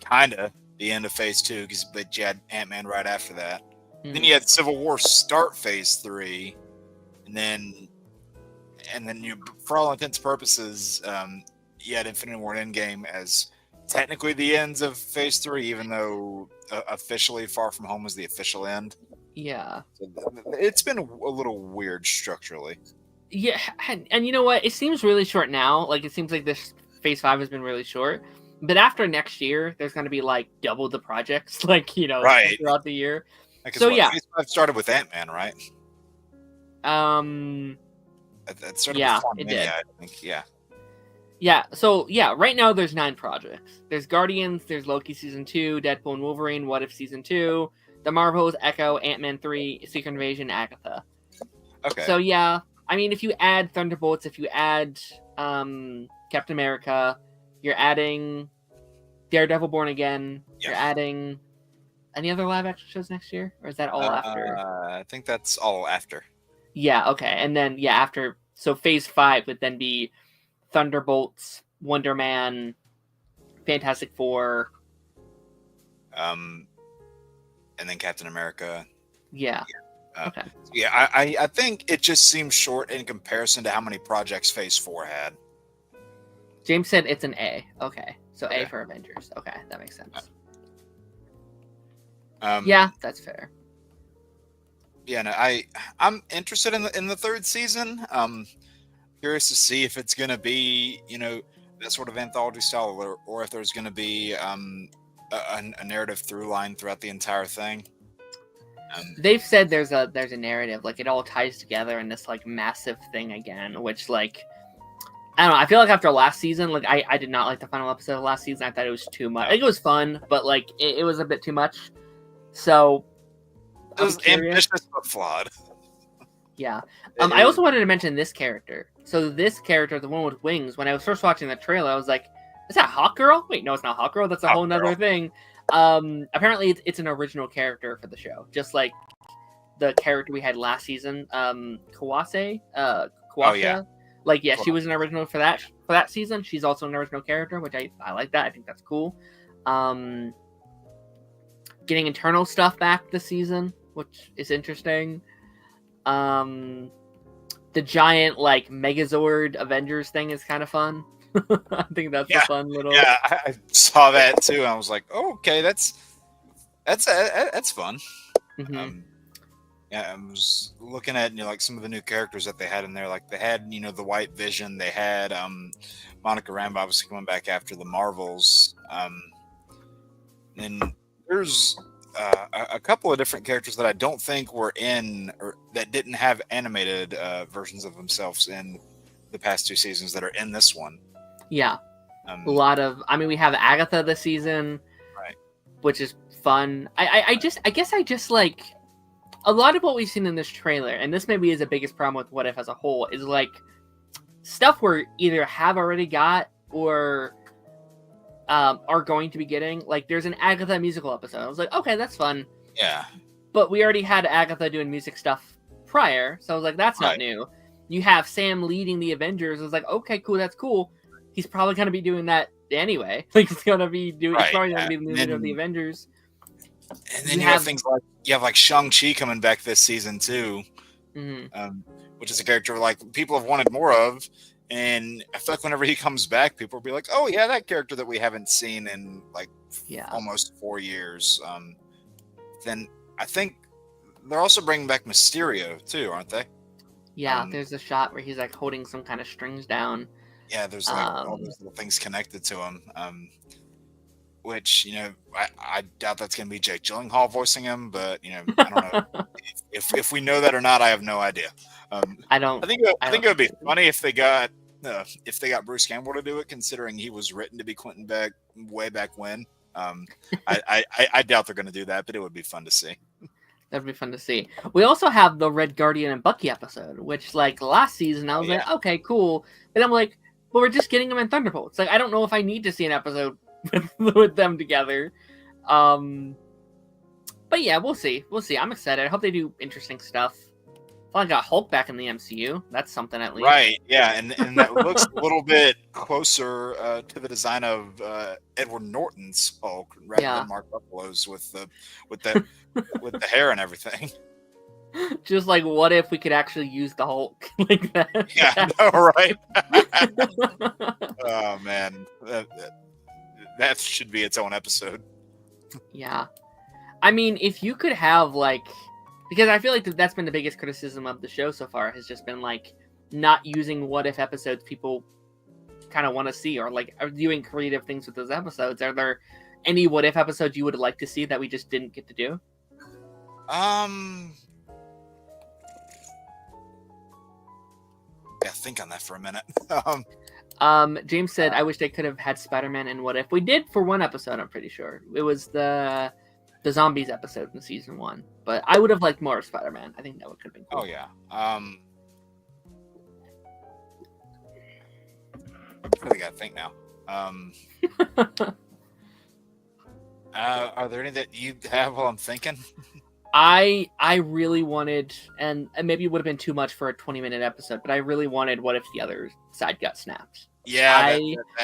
kind of the end of Phase 2, but you had Ant-Man right after that. Mm-hmm. Then you had Civil War start Phase 3, and then for all intents and purposes, you had Infinity War and Endgame as technically the ends of Phase 3, even though officially Far From Home was the official end. Yeah. So it's been a little weird structurally. Yeah, and you know what? It seems really short now. Like, it seems like this Phase 5 has been really short. But after next year, there's going to be, like, double the projects, like, right. Throughout the year. So, yeah. Phase 5 started with Ant-Man, right? It started with it did. I think, yeah. Yeah, so, yeah, right now there's 9 projects. There's Guardians, there's Loki Season 2, Deadpool and Wolverine, What If Season 2, The Marvels, Echo, Ant-Man 3, Secret Invasion, Agatha. Okay. So, yeah, I mean, if you add Thunderbolts, if you add Captain America, you're adding Daredevil Born Again, you're adding any other live action shows next year? Or is that all after? I think that's all after. Yeah, okay. And then, after, so Phase 5 would then be Thunderbolts, Wonder Man, Fantastic Four. And then Captain America. Yeah. Okay. Yeah, I think it just seems short in comparison to how many projects Phase 4 had. James said it's an A. Okay. So A for Avengers. Okay, that makes sense. Yeah, that's fair. Yeah, no, I'm interested in the 3rd season. Curious to see if it's going to be, that sort of anthology style, or if there's going to be a narrative through line throughout the entire thing. They've said there's a narrative, like it all ties together in this like massive thing again, which like I don't know. I feel like after last season, like I did not like the final episode of last season. I thought it was too much. Like, it was fun, but like it was a bit too much. So it was ambitious but flawed. Yeah. I also wanted to mention this character. So this character, the one with wings, when I was first watching the trailer, I was like, is that Hawk Girl? Wait, no, it's not Hawk Girl. That's a whole nother thing. Apparently it's an original character for the show. Just like the character we had last season, Kawase. Oh, yeah. Like, yeah, she was an original for that season. She's also an original character, which I like that. I think that's cool. Getting internal stuff back this season, which is interesting. The giant like Megazord Avengers thing is kind of fun. I think that's a fun little. Yeah, I saw that too, and I was like, oh, okay, that's fun. Mm-hmm. Yeah, I was looking at like some of the new characters that they had in there. Like they had the White Vision. They had Monica Rambeau obviously coming back after the Marvels. And there's a couple of different characters that I don't think were in or that didn't have animated versions of themselves in the past 2 seasons that are in this one. Yeah, a lot of. I mean, we have Agatha this season, right? Which is fun. I guess I just like a lot of what we've seen in this trailer, and this maybe is the biggest problem with What If as a whole, is like stuff we're either have already got or are going to be getting. Like there's an Agatha musical episode. I was like, okay, that's fun. Yeah. But we already had Agatha doing music stuff prior, so I was like, that's not new. You have Sam leading the Avengers. I was like, okay, cool, that's cool. He's probably going to be doing that anyway. Like he's going to be doing. He's probably going to be the leader of the Avengers. And then you have things like like Shang-Chi coming back this season too, which is a character like people have wanted more of. And I feel like whenever he comes back, people will be like, "Oh yeah, that character that we haven't seen in like almost 4 years." Then I think they're also bringing back Mysterio too, aren't they? Yeah, there's a shot where he's like holding some kind of strings down. Yeah, there's like all those little things connected to him. Which I doubt that's going to be Jake Gyllenhaal voicing him, but I don't know if we know that or not. I have no idea. I think it would be funny if they got Bruce Campbell to do it, considering he was written to be Quentin Beck way back when. I doubt they're going to do that, but it would be fun to see. That'd be fun to see. We also have the Red Guardian and Bucky episode, which like last season I was like, okay, cool, but I'm like, well, we're just getting them in Thunderbolts. Like I don't know if I need to see an episode with them together. But yeah, we'll see. I'm excited. I hope they do interesting stuff. Well, I got Hulk back in the MCU. That's something at least. Right, yeah, and that looks a little bit closer to the design of Edward Norton's Hulk rather than Mark Ruffalo's with the hair and everything. Just like, what if we could actually use the Hulk like that? Yeah, I know, right? Oh man, that should be its own episode. Yeah, I mean, if you could have like, because I feel like that's been the biggest criticism of the show so far, has just been like not using what if episodes people kind of want to see, or like are doing creative things with those episodes. Are there any what if episodes you would like to see that we just didn't get to do? Yeah, think on that for a minute. James said, I wish they could have had Spider-Man in What If. We did for one episode, I'm pretty sure. It was the zombies episode in season 1. But I would have liked more of Spider-Man. I think that could have been cool. Oh, yeah. I really got to think now. Are there any that you have while I'm thinking? I really wanted, and maybe it would have been too much for a 20-minute episode, but I really wanted What If the other side got snapped. Yeah,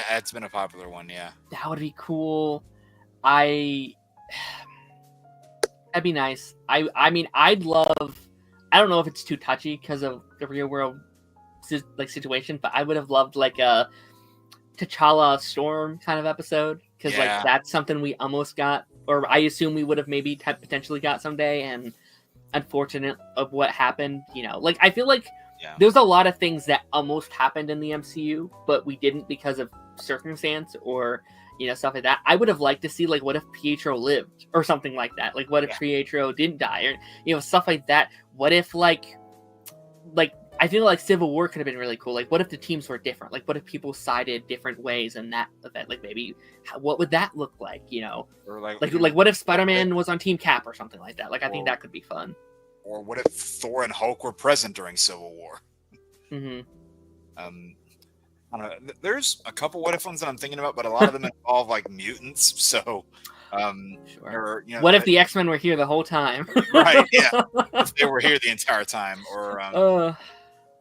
that's been a popular one, yeah. That would be cool. That'd be nice. I mean, I'd love, I don't know if it's too touchy because of the real world like situation, but I would have loved like a T'Challa Storm kind of episode, because like that's something we almost got, or I assume we would have maybe potentially got someday, and unfortunate of what happened, like I feel like there's a lot of things that almost happened in the MCU, but we didn't because of circumstance or stuff like that. I would have liked to see like what if Pietro lived or something like that. Like what if Pietro didn't die or stuff like that. What if like I feel like Civil War could have been really cool. Like what if the teams were different? Like what if people sided different ways in that event? Like maybe what would that look like? Or like what if Spider-Man was on Team Cap or something like that? Like I think that could be fun. Or what if Thor and Hulk were present during Civil War? Mm-hmm. I don't know. There's a couple what if ones that I'm thinking about, but a lot of them involve like mutants. So, sure. Or, what if the X-Men were here the whole time? Right? Yeah, if they were here the entire time, or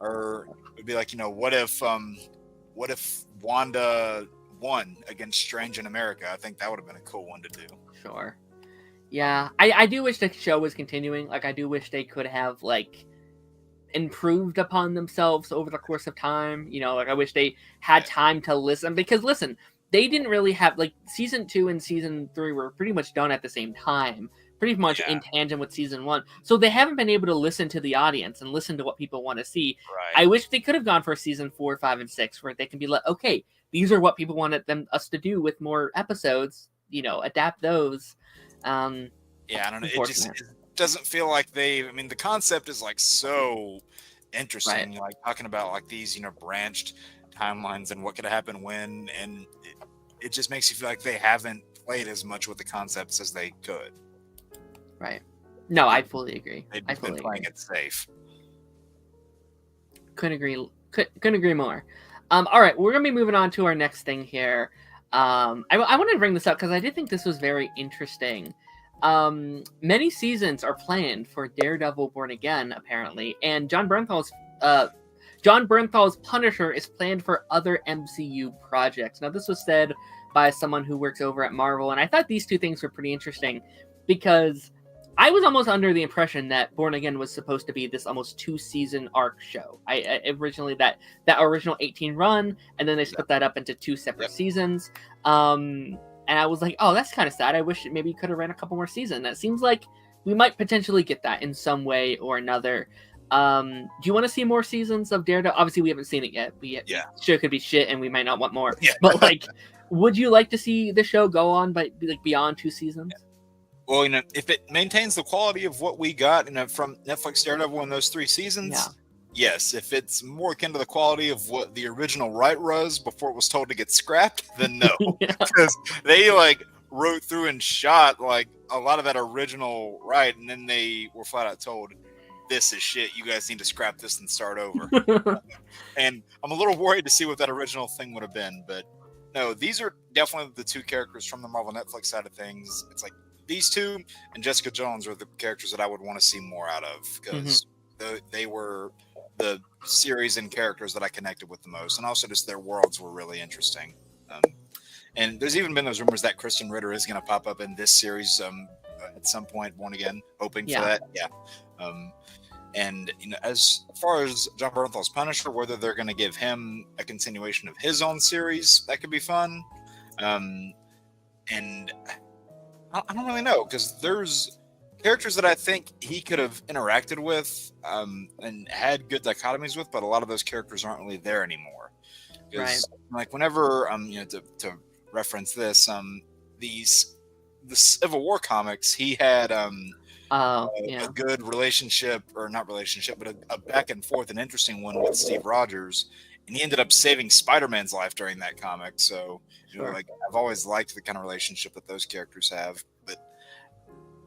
it'd be like what if Wanda won against Strange in America? I think that would have been a cool one to do. Sure. Yeah, I do wish the show was continuing. Like I do wish they could have like improved upon themselves over the course of time. Like I wish they had time to listen, because listen, they didn't really have like season 2 and season 3 were pretty much done at the same time, pretty much in tandem with season 1. So they haven't been able to listen to the audience and listen to what people want to see. Right. I wish they could have gone for season 4, 5, and 6, where they can be like, okay, these are what people wanted us to do with more episodes. Adapt those. I don't know. It doesn't feel like the concept is like so interesting, right. Like talking about like these branched timelines and what could happen when, and it just makes you feel like they haven't played as much with the concepts as they could. Right. No, I fully agree. They've been playing it safe. Couldn't agree more. All right, we're gonna be moving on to our next thing here. I wanted to bring this up because I did think this was very interesting. Many seasons are planned for Daredevil Born Again, apparently, and John Bernthal's Punisher is planned for other MCU projects. Now, this was said by someone who works over at Marvel, and I thought these two things were pretty interesting because I was almost under the impression that Born Again was supposed to be this almost 2-season arc show. I originally that original 18 run, and then they split that up into 2 separate seasons. And I was like, oh, that's kind of sad. I wish maybe could have ran a couple more seasons. It seems like we might potentially get that in some way or another. Do you want to see more seasons of Daredevil? Obviously, we haven't seen it yet. Sure, could be shit, and we might not want more. Yeah. But like, would you like to see the show go on beyond 2 seasons? Well, if it maintains the quality of what we got, from Netflix Daredevil in those 3 seasons, yes. If it's more akin to the quality of what the original write was before it was told to get scrapped, then no, because they wrote through and shot like a lot of that original write, and then they were flat out told, "This is shit. You guys need to scrap this and start over." And I'm a little worried to see what that original thing would have been, but no, these are definitely the 2 characters from the Marvel Netflix side of things. It's like these 2 and Jessica Jones are the characters that I would want to see more out of, because they were the series and characters that I connected with the most, and also just their worlds were really interesting. And there's even been those rumors that Kristen Ritter is going to pop up in this series at some point, Born Again, hoping for that. And as far as John Bernthal's Punisher, whether they're going to give him a continuation of his own series, that could be fun. And I don't really know, because there's characters that I think he could have interacted with and had good dichotomies with, but a lot of those characters aren't really there anymore. Right. Like whenever to reference this, the Civil War comics, he had a good relationship, or not relationship, but a back and forth, an interesting one with Steve Rogers, and he ended up saving Spider-Man's life during that comic. So I've always liked the kind of relationship that those characters have. But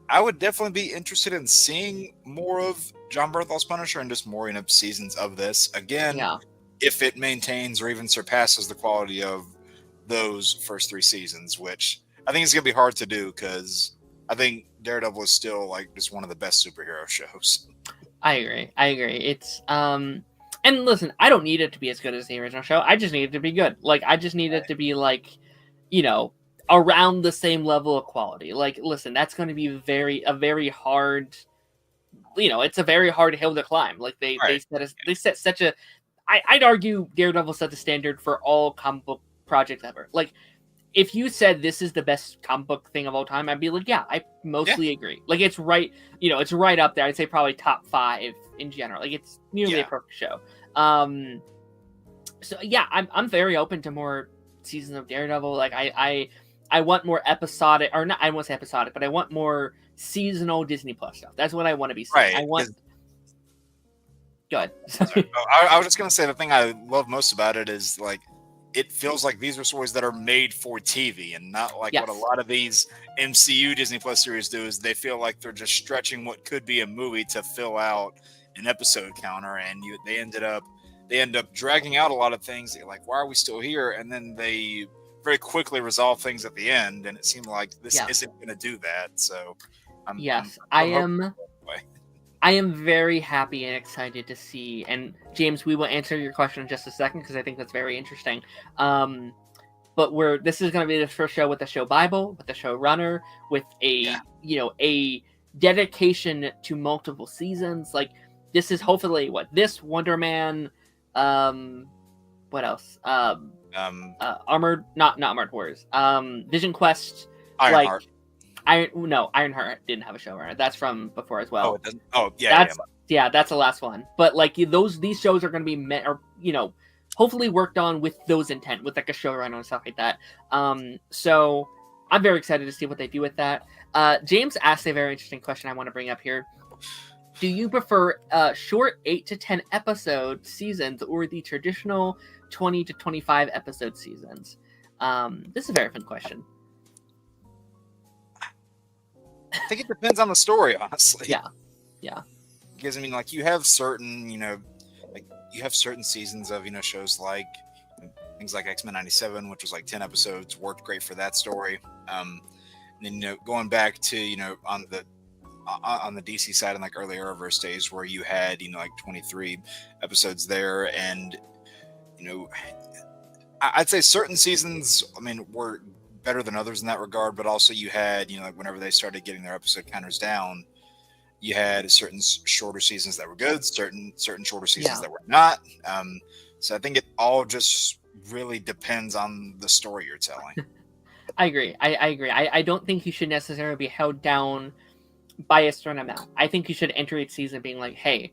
I would definitely be interested in seeing more of John Bernthal's Punisher and just more seasons of this. Again, if it maintains or even surpasses the quality of those first 3 seasons, which I think is going to be hard to do, because I think Daredevil is still just one of the best superhero shows. I agree. It's and listen, I don't need it to be as good as the original show. I just need it to be good. I just need it to be around the same level of quality. Listen, that's going to be a very hard, it's a very hard hill to climb. They set such a, I'd argue Daredevil set the standard for all comic book projects ever. If you said this is the best comic book thing of all time, I'd be like, yeah, I mostly agree. It's right, it's right up there. I'd say probably top 5 in general. It's nearly a perfect show. So yeah, I'm very open to more seasons of Daredevil. Like I want more episodic, or not. I won't say episodic, but I want more seasonal Disney Plus stuff. That's what I want to be seeing. Right. I want. Go ahead. I was just gonna say the thing I love most about it is like it feels like these are stories that are made for TV and not like what a lot of these MCU Disney Plus series do. Is they feel like they're just stretching what could be a movie to fill out an episode counter, and they end up dragging out a lot of things. They're like, why are we still here? And then they very quickly resolve things at the end, and it seemed like this isn't going to do that. So, I am very happy and excited to see. And James, we will answer your question in just a second because I think that's very interesting. But this is going to be the first show with the show Bible, with the showrunner, with a dedication to multiple seasons. Like this is hopefully this Wonder Man. What else? Armored, not Armored Warriors. Vision Quest. Ironheart. Ironheart didn't have a showrunner. That's from before as well. Oh, it doesn't. Oh, yeah. That's the last one. But like these shows are going to be met, or hopefully worked on with those intent, with like a showrunner and stuff like that. So I'm very excited to see what they do with that. James asked a very interesting question I want to bring up here. Do you prefer short 8 to 10 episode seasons or the traditional 20 to 25 episode seasons? This is a very fun question. I think it depends on the story, honestly. Yeah. Because I mean, like you have certain, certain seasons of shows like things like X-Men '97, which was like 10 episodes, worked great for that story. And then going back to on the DC side in like early Arrowverse days, where you had like 23 episodes there, and I'd say certain seasons, I mean, were better than others in that regard, but also you had like whenever they started getting their episode counters down, you had certain shorter seasons that were good, certain shorter seasons that were not. So I think it all just really depends on the story you're telling. I agree. I agree. I don't think you should necessarily be held down by a certain amount. I think you should enter each season being like, hey,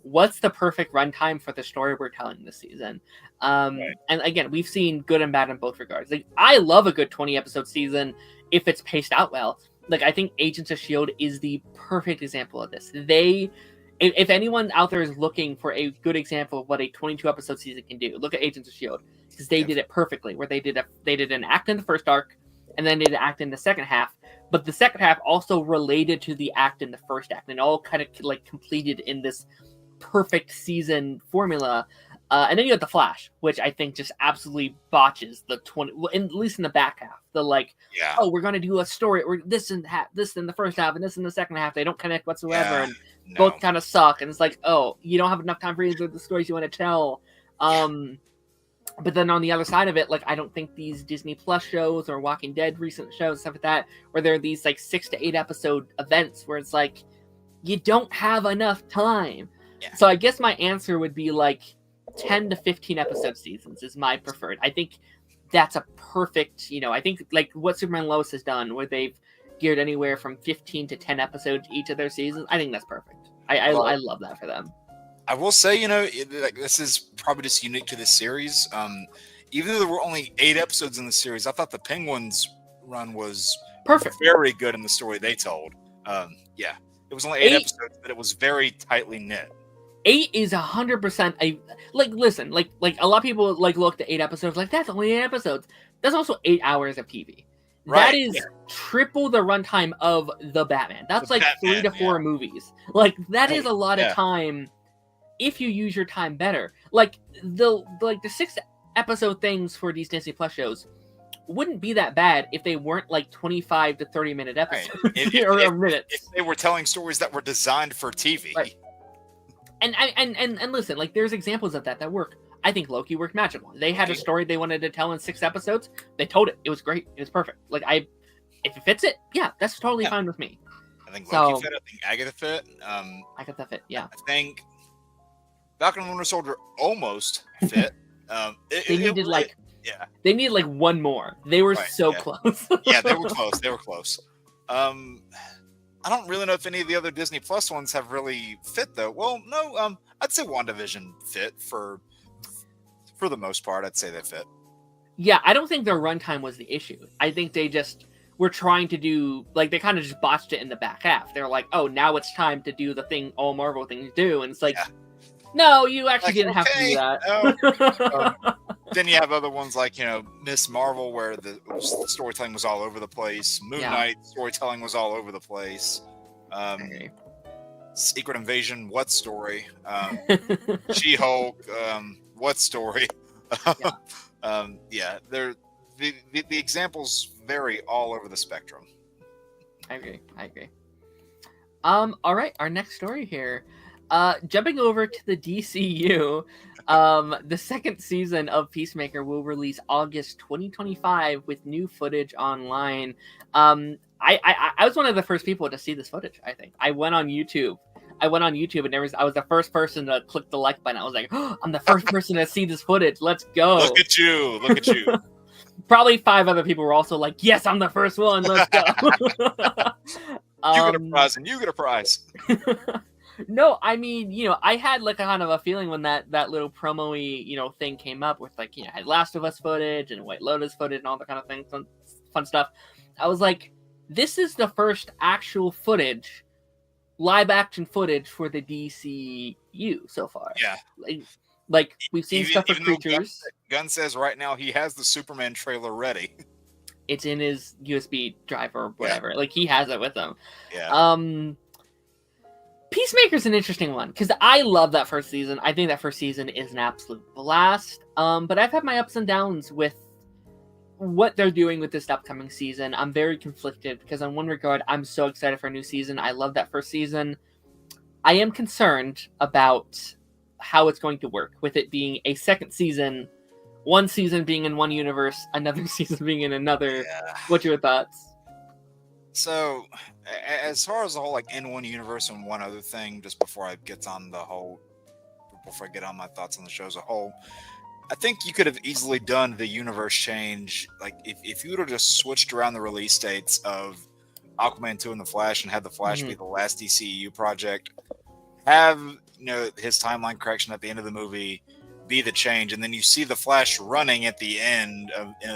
what's the perfect runtime for the story we're telling this season? And again, we've seen good and bad in both regards. Like, I love a good 20 episode season if it's paced out well. Like, I think Agents of S.H.I.E.L.D. is the perfect example of this. If anyone out there is looking for a good example of what a 22 episode season can do, look at Agents of S.H.I.E.L.D. because they did it perfectly, where they did an act in the first arc, and then did an act in the second half. But the second half also related to the act in the first act, and all kind of like completed in this perfect season formula. And then you have the Flash, which I think just absolutely botches the 20, at least in the back half. We're going to do a story, or this in the first half and this in the second half. They don't connect whatsoever, and both kind of suck. And it's like, oh, you don't have enough time for either of the stories you want to tell. But then on the other side of it, like, I don't think these Disney Plus shows or Walking Dead recent shows, stuff like that, where there are these like 6 to 8 episode events where it's like, you don't have enough time. Yeah. So I guess my answer would be like 10 to 15 episode seasons is my preferred. I think that's a perfect, I think like what Superman and Lois has done, where they've geared anywhere from 15 to 10 episodes each of their seasons. I think that's perfect. I love that for them. I will say, this is probably just unique to this series. Even though there were only 8 episodes in the series, I thought the Penguins run was perfect, very good in the story they told. It was only 8 episodes, but it was very tightly knit. 8 is 100% listen, like a lot of people like looked at 8 episodes like that's only 8 episodes. That's also 8 hours of TV. Right. That is triple the runtime of the Batman. That's the Batman, 3 to 4 movies. Like that is a lot of time if you use your time better. Like the 6 episode things for these Disney Plus shows wouldn't be that bad if they weren't like 25 to 30 minute episodes or minutes. If they were telling stories that were designed for TV. Right. And listen, like there's examples of that work. I think Loki worked magical. They had a story they wanted to tell in 6 episodes. They told it. It was great. It was perfect. Like if it fits it, that's totally fine with me. I think Loki fit. I think Agatha fit. Agatha fit. Yeah. I think Falcon and Winter Soldier almost fit. They needed like one more. They were close. They were close. They were close. I don't really know if any of the other Disney Plus ones have really fit though. Well, no. I'd say WandaVision fit for the most part. I'd say they fit. Yeah, I don't think their runtime was the issue. I think they just were trying to do, like, they kind of just botched it in the back half. They're like, oh, now it's time to do the thing all Marvel things do. And it's like, no, you actually Like, didn't have to do that. No. Then you have other ones like, Miss Marvel, where the storytelling was all over the place. Moon Knight storytelling was all over the place. Secret Invasion, what story? She-Hulk, what story? They're the examples vary all over the spectrum. I agree. All right, our next story here. Jumping over to the DCU, the second season of Peacemaker will release August 2025 with new footage online. I was one of the first people to see this footage. I think I went on YouTube and I was the first person to click the like button. I was like, oh, I'm the first person to see this footage. Let's go. Look at you. Probably 5 other people were also like, yes, I'm the first one. Let's go. You get a prize and you get a prize. No, I mean, I had like a kind of a feeling when that little promo-y, thing came up with like, had Last of Us footage and White Lotus footage and all that kind of thing, fun stuff. I was like, this is the first actual footage, live action footage for the DCU so far. Yeah. Like we've seen stuff with creatures. Gunn says right now he has the Superman trailer ready. It's in his USB drive or whatever. Yeah. Like he has it with him. Yeah. Peacemaker's an interesting one because I love that first season. I think that first season is an absolute blast. But I've had my ups and downs with what they're doing with this upcoming season. I'm very conflicted because on one regard, I'm so excited for a new season. I love that first season. I am concerned about how it's going to work with it being a second season, one season being in one universe, another season being in another. Yeah. What's your thoughts? So, as far as the whole like in one universe and one other thing, just before I get on my thoughts on the show as a whole, I think you could have easily done the universe change. Like if you would have just switched around the release dates of Aquaman 2 and the Flash and had the Flash be the last DCEU project, have his timeline correction at the end of the movie be the change, and then you see the Flash running at the end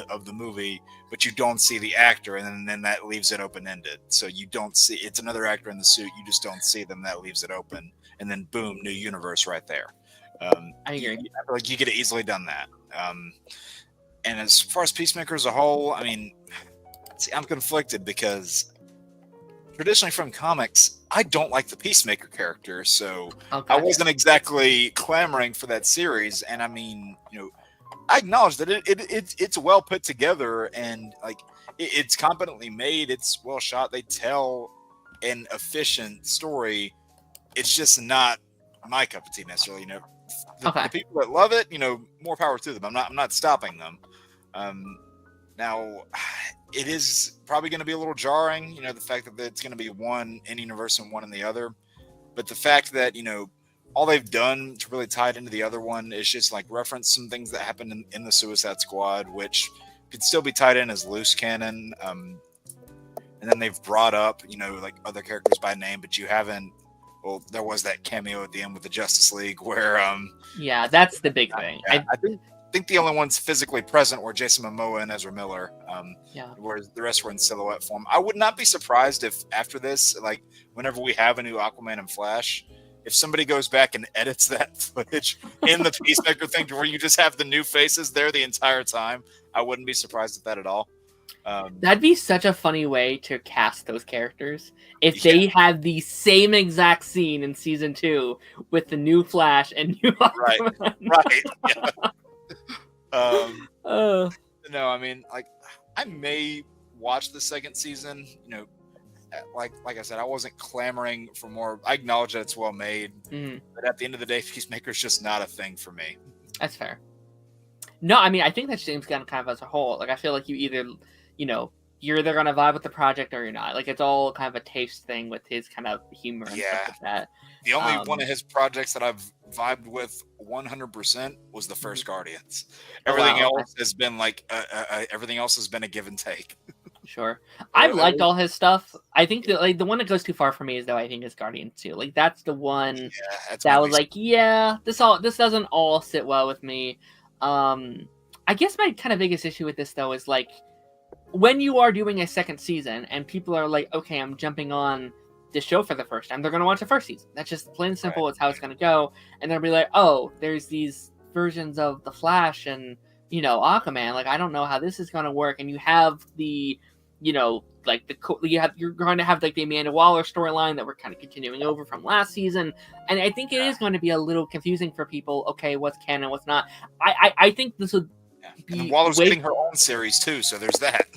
of the movie, but you don't see the actor, and then that leaves it open-ended. So you don't see, it's another actor in the suit, you just don't see them, that leaves it open, and then boom, new universe right there. I agree. I feel like you could have easily done that. And as far as Peacemaker as a whole, I mean, see, I'm conflicted because traditionally from comics, I don't like the Peacemaker character, so I wasn't exactly clamoring for that series. And I mean, I acknowledge that it's well put together and like it's competently made. It's well shot. They tell an efficient story. It's just not my cup of tea necessarily. The people that love it, more power to them. I'm not stopping them. Now, it is probably going to be a little jarring, the fact that it's going to be one in universe and one in the other. But the fact that, all they've done to really tie it into the other one is just like reference some things that happened in the Suicide Squad, which could still be tied in as loose canon. And then they've brought up, like other characters by name, but you haven't. Well, there was that cameo at the end with the Justice League where. Yeah, that's the big thing. I think the only ones physically present were Jason Momoa and Ezra Miller. Whereas the rest were in silhouette form. I would not be surprised if after this, like whenever we have a new Aquaman and Flash, if somebody goes back and edits that footage in the Peacemaker thing to where you just have the new faces there the entire time, I wouldn't be surprised at that at all. That'd be such a funny way to cast those characters if they had the same exact scene in season 2 with the new Flash and new Aquaman. Right. Yeah. No, I mean, like, I may watch the second season. Like I said, I wasn't clamoring for more. I acknowledge that it's well made, but at the end of the day, Peacemaker's just not a thing for me. That's fair. No, I mean, I think that's James Gunn kind of as a whole. Like, I feel like you're either gonna vibe with the project or you're not. Like, it's all kind of a taste thing with his kind of humor and stuff like that. The only one of his projects that I've vibed with 100% was the first Guardians. Everything else has been like everything else has been a give and take. Sure, I've liked all his stuff. I think that like the one that goes too far for me is though I think is Guardians 2. Like that's the one that was like, this doesn't all sit well with me. I guess my kind of biggest issue with this though is like when you are doing a second season and people are like, okay, I'm jumping on this show for the first time, they're going to watch the first season. That's just plain and simple. Right. It's how it's going to go. And they'll be like, oh, there's these versions of the Flash and, you know, Aquaman. Like, I don't know how this is going to work. And you have the, you know, like you're going to have like the Amanda Waller storyline that we're kind of continuing over from last season. And I think it is going to be a little confusing for people. Okay, what's canon, what's not. I think this would be. And Waller's getting her own series too, so there's that.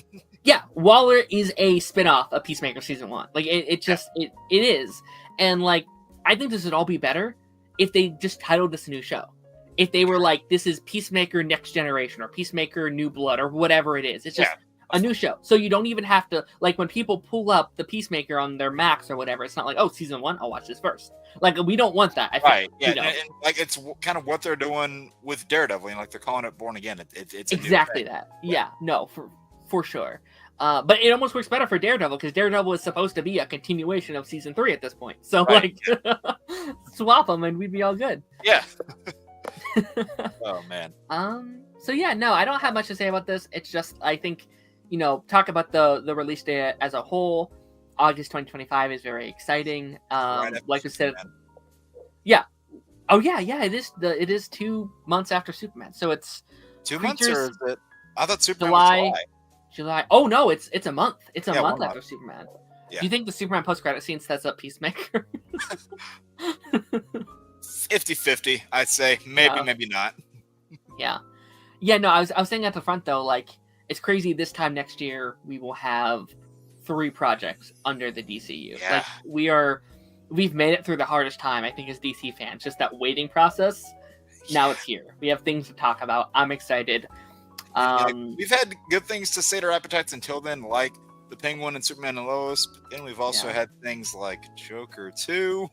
Yeah, Waller is a spin-off of Peacemaker season 1. Like it is. And like I think this would all be better if they just titled this a new show. If they were like, this is Peacemaker Next Generation or Peacemaker New Blood or whatever it is. It's just a new show. So you don't even have to, like when people pull up the Peacemaker on their Macs or whatever, it's not like, oh, season 1, I'll watch this first. Like we don't want that. I feel, right. Yeah. You know. And like it's kind of what they're doing with Daredevil. And like they're calling it Born Again. It's exactly that. Yeah. No, for sure. But it almost works better for Daredevil because Daredevil is supposed to be a continuation of season 3 at this point. So like, swap them and we'd be all good. Yeah. Oh man. So yeah, no, I don't have much to say about this. It's just I think, you know, talk about the release date as a whole. August 2025 is very exciting. Like I said, yeah. Oh yeah, it is 2 months after Superman. So it's 2 months, or is it? I thought Superman was July. Oh no, it's a month. It's a month 1 after month. Superman. Yeah. Do you think the Superman post-credit scene sets up Peacemaker? 50-50, I'd say. Maybe not. Yeah. Yeah, no, I was saying at the front though, like it's crazy this time next year we will have 3 projects under the DCU. Yeah. Like we've made it through the hardest time, I think, as DC fans. Just that waiting process. Now it's here. We have things to talk about. I'm excited. We've had good things to sate our appetites until then, like the Penguin and Superman and Lois. But then we've also had things like Joker 2,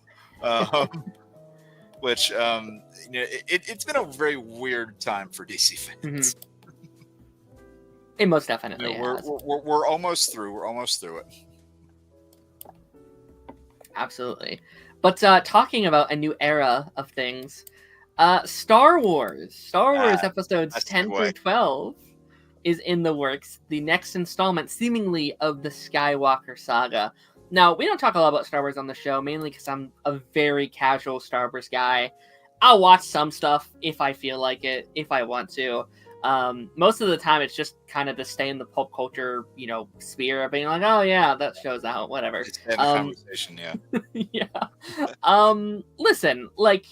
which it's been a very weird time for DC fans. Mm-hmm. It most definitely we're almost through. We're almost through it. Absolutely. But talking about a new era of things, Star Wars episodes 10 through 12 is in the works. The next installment, seemingly, of the Skywalker saga. Now, we don't talk a lot about Star Wars on the show, mainly because I'm a very casual Star Wars guy. I'll watch some stuff if I feel like it, if I want to. Most of the time, it's just kind of to stay in the pulp culture, you know, sphere of being like, oh yeah, that show's out, whatever. Just have a conversation, yeah. Listen, like,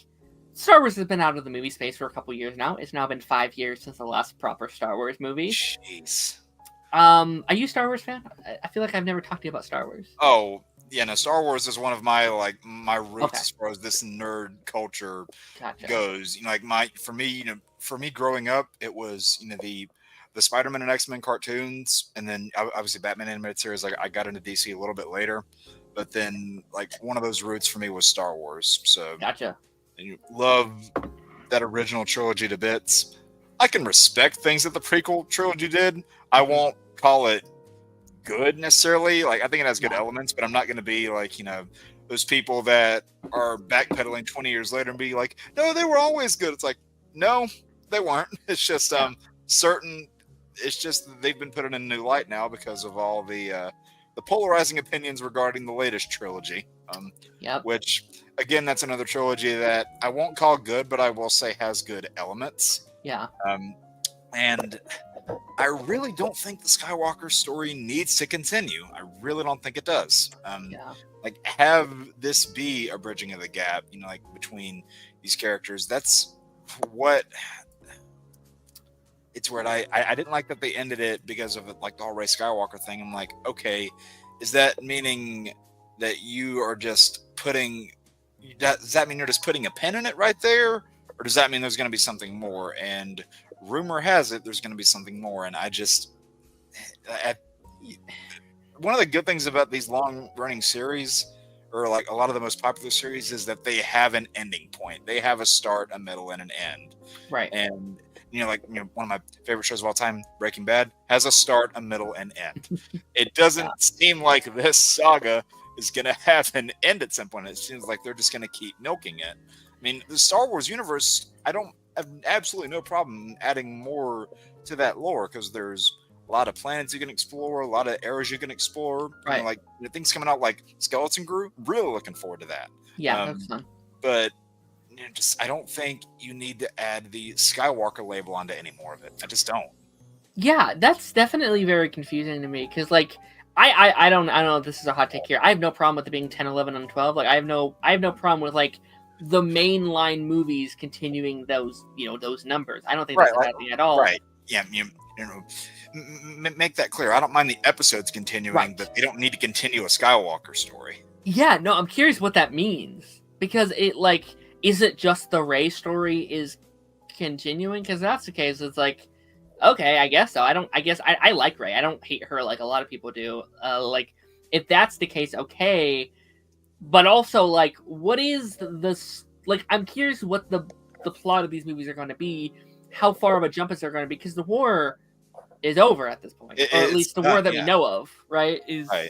Star Wars has been out of the movie space for a couple years now. It's now been 5 years since the last proper Star Wars movie. Jeez. Are you a Star Wars fan? I feel like I've never talked to you about Star Wars. Oh, yeah, no, Star Wars is one of my roots as far as this nerd culture goes. You know, like for me growing up, it was, you know, the Spider-Man and X-Men cartoons, and then obviously Batman animated series. Like I got into DC a little bit later, but then like one of those roots for me was Star Wars. So and you love that original trilogy to bits. I can respect things that the prequel trilogy did. I won't call it good necessarily. Like I think it has good elements, but I'm not going to be like, you know, those people that are backpedaling 20 years later and be like, no, they were always good. It's like, no, they weren't. It's just it's just that they've been put in a new light now because of all the polarizing opinions regarding the latest trilogy. Which again, that's another trilogy that I won't call good, but I will say has good elements. Yeah. And I really don't think the Skywalker story needs to continue. I really don't think it does. Like have this be a bridging of the gap, you know, like between these characters. That's what it's where I didn't like that they ended it because of like the whole Rey Skywalker thing. I'm like, okay, is that meaning that you are just putting? Does that mean you're just putting a pin in it right there, or does that mean there's going to be something more? And rumor has it there's going to be something more, and one of the good things about these long-running series, or like a lot of the most popular series, is that they have an ending point. They have a start, a middle, and an end. Right. And one of my favorite shows of all time, Breaking Bad, has a start, a middle, and end. It doesn't seem like this saga is going to have an end at some point. It seems like they're just going to keep milking it. I mean, the Star Wars universe, I don't have absolutely no problem adding more to that lore, because there's a lot of planets you can explore, a lot of eras you can explore. Right. Like things coming out like Skeleton Crew. Really looking forward to that. Yeah, that's fun. But just I don't think you need to add the Skywalker label onto any more of it. I just don't. Yeah, that's definitely very confusing to me because like I don't know if this is a hot take here. I have no problem with it being 10, 11, and 12. Like I have no problem with like the mainline movies continuing those those numbers. I don't think that's a bad thing at all. Right. Yeah. Make that clear. I don't mind the episodes continuing, but they don't need to continue a Skywalker story. Yeah. No, I'm curious what that means because is it just the Rey story is continuing? Because that's the case. It's like, okay, I guess so. I like Rey. I don't hate her like a lot of people do. Like if that's the case, okay. But also, like, what is this? Like, I'm curious what the plot of these movies are going to be. How far of a jump is there going to be? Because the war is over at this point, or at least the war that we know of, right? Right.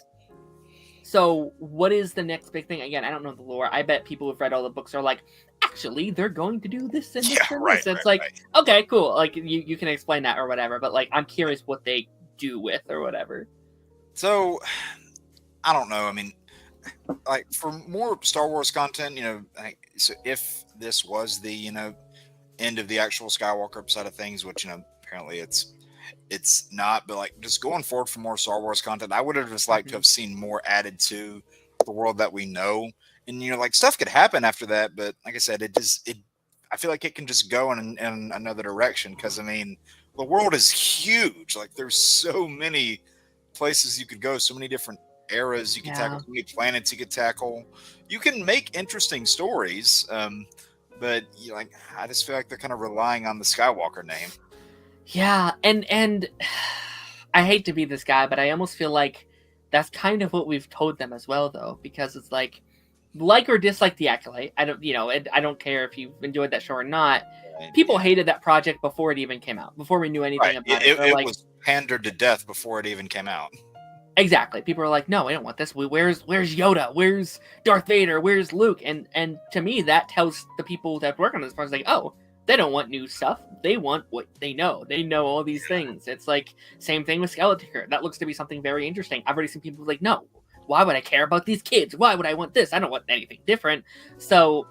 So, what is the next big thing? Again, I don't know the lore. I bet people who've read all the books are like, actually, they're going to do this and this and this. It's like, okay, cool. Like, you can explain that or whatever. But like, I'm curious what they do with or whatever. So, I don't know. I mean, like for more Star Wars content, so if this was the end of the actual Skywalker side of things, which apparently it's not, but like just going forward for more Star Wars content, I would have just liked to have seen more added to the world that we know, and like stuff could happen after that, but like I said, I feel like it can just go in another direction, because I mean the world is huge. Like there's so many places you could go, so many different eras you can tackle, so many planets you could tackle. You can make interesting stories, but I just feel like they're kind of relying on the Skywalker name. Yeah, and I hate to be this guy, but I almost feel like that's kind of what we've told them as well, though, because it's like or dislike the Acolyte. I don't care if you enjoyed that show or not. People hated that project before it even came out, before we knew anything about it. It was pandered to death before it even came out. Exactly. People are like, no, I don't want this. Where's Yoda? Where's Darth Vader? Where's Luke? And to me, that tells the people that work on this project, like, oh, they don't want new stuff. They want what they know. They know all these things. It's like, same thing with Skeleton Crew. That looks to be something very interesting. I've already seen people like, no, why would I care about these kids? Why would I want this? I don't want anything different. So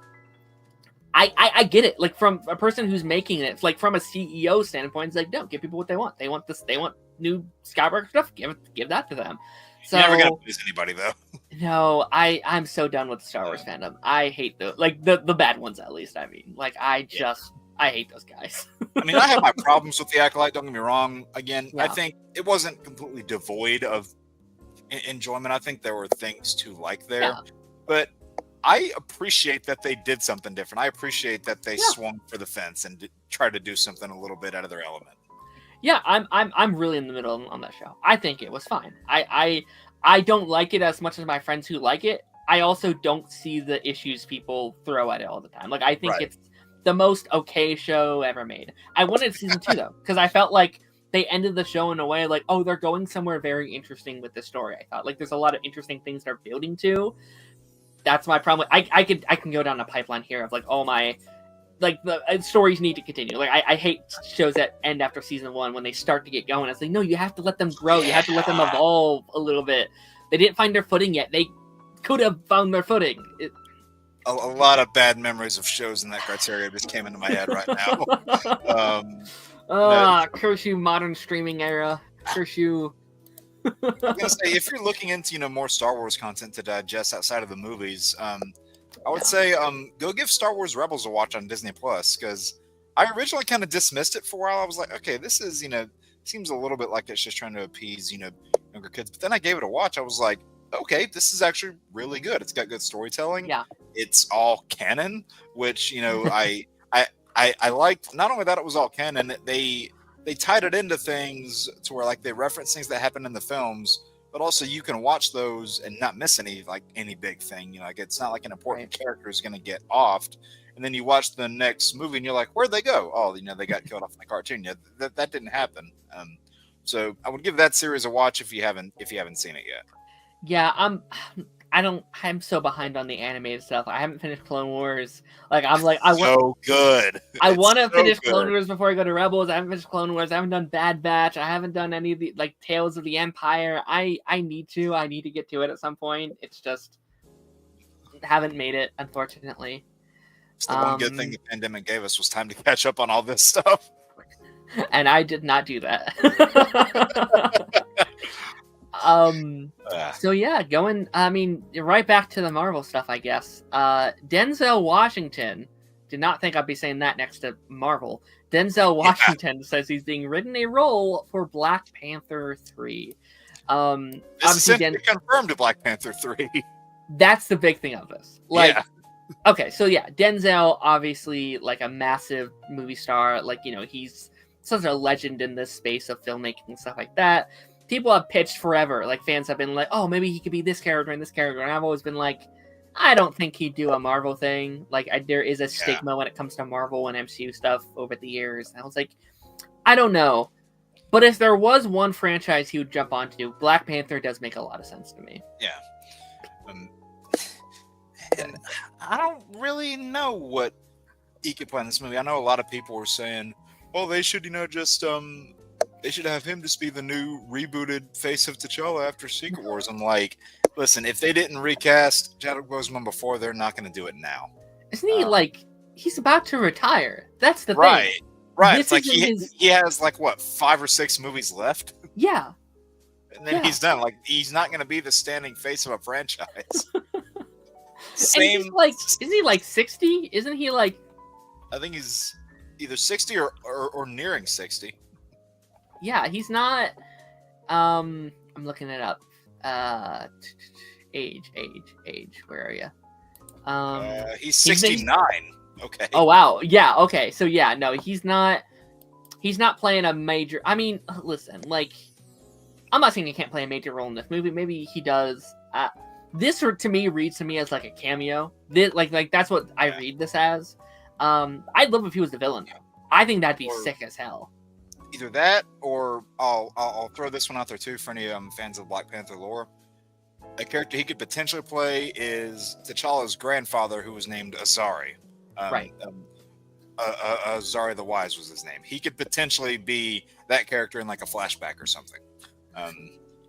I get it. Like, from a person who's making it, like from a CEO standpoint, it's like, no, give people what they want. They want this. They want new Skywalker stuff. Give that to them. So you're never gonna please anybody, though. No, I'm so done with the Star Wars fandom. I hate the bad ones, at least. I mean, like I hate those guys. I mean, I have my problems with the Acolyte. Don't get me wrong. Again, I think it wasn't completely devoid of enjoyment. I think there were things to like there, but I appreciate that they did something different. I appreciate that they swung for the fence and tried to do something a little bit out of their element. Yeah, I'm really in the middle on that show. I think it was fine. I don't like it as much as my friends who like it. I also don't see the issues people throw at it all the time. Like, I think it's the most okay show ever made. I wanted season 2 though, because I felt like they ended the show in a way like, oh, they're going somewhere very interesting with this story. I thought like there's a lot of interesting things they're building to. That's my problem. I can go down a pipeline here of like all my the stories need to continue. Like I hate shows that end after season 1 when they start to get going. It's like, no, you have to let them grow. You have to let them evolve a little bit. They didn't find their footing yet. They could have found their footing. A lot of bad memories of shows in that criteria just came into my head right now. Curse you, modern streaming era. Curse you. I was gonna say, if you're looking into more Star Wars content to digest outside of the movies, I would say go give Star Wars Rebels a watch on Disney Plus, because I originally kind of dismissed it for a while. I was like, okay, this is seems a little bit like it's just trying to appease younger kids. But then I gave it a watch. I was like, okay, this is actually really good. It's got good storytelling. Yeah, it's all canon, which I liked. Not only that, it was all canon. They tied it into things to where like they reference things that happen in the films, but also you can watch those and not miss any big thing. Like it's not like an important character is going to get offed, and then you watch the next movie and you're like, where'd they go? Oh, they got killed off in the cartoon. Yeah, that didn't happen. So I would give that series a watch if you haven't seen it yet. Yeah, I'm so behind on the animated stuff. I haven't finished Clone Wars. Like, I'm like, I want. So good. I want to so finish good. Clone Wars before I go to Rebels. I haven't finished Clone Wars. I haven't done Bad Batch. I haven't done any of the like Tales of the Empire. I need to. I need to get to it at some point. It's just haven't made it, unfortunately. It's the one good thing the pandemic gave us was time to catch up on all this stuff. And I did not do that. So yeah, going. I mean, right back to the Marvel stuff, I guess. Denzel Washington. Did not think I'd be saying that next to Marvel. Denzel Washington says he's being written a role for Black Panther 3. This is confirmed to Black Panther 3. That's the big thing of this. Like, okay, so yeah, Denzel, obviously, like a massive movie star. Like, you know, he's such a legend in this space of filmmaking and stuff like that. People have pitched forever. Like, fans have been like, oh, maybe he could be this character and this character. And I've always been like, I don't think he'd do a Marvel thing. Like, there is a stigma when it comes to Marvel and MCU stuff over the years. And I was like, I don't know. But if there was one franchise he would jump onto, Black Panther does make a lot of sense to me. Yeah. And I don't really know what he could play in this movie. I know a lot of people were saying, well, they should, just, they should have him just be the new rebooted face of T'Challa after Secret Wars. I'm like, listen, if they didn't recast Chadwick Boseman before, they're not going to do it now. Isn't he he's about to retire? That's the thing. Right. This it's like he has like what, 5 or 6 movies left? Yeah. And then he's done. Like, he's not going to be the standing face of a franchise. Same. And he's isn't he like 60? Isn't he like? I think he's either 60 or nearing 60. Yeah, he's not. I'm looking it up. Age. Where are you? He's 69. Okay. Oh wow. Yeah. Okay. So yeah, no, he's not. He's not playing a major. I mean, listen, like, I'm not saying he can't play a major role in this movie. Maybe he does. This to me reads to me as like a cameo. This like that's what I read this as. I'd love if he was the villain. I think that'd be sick as hell. Either that, or I'll throw this one out there too for any fans of Black Panther lore. A character he could potentially play is T'Challa's grandfather, who was named Azari. Right. Azari the Wise was his name. He could potentially be that character in like a flashback or something.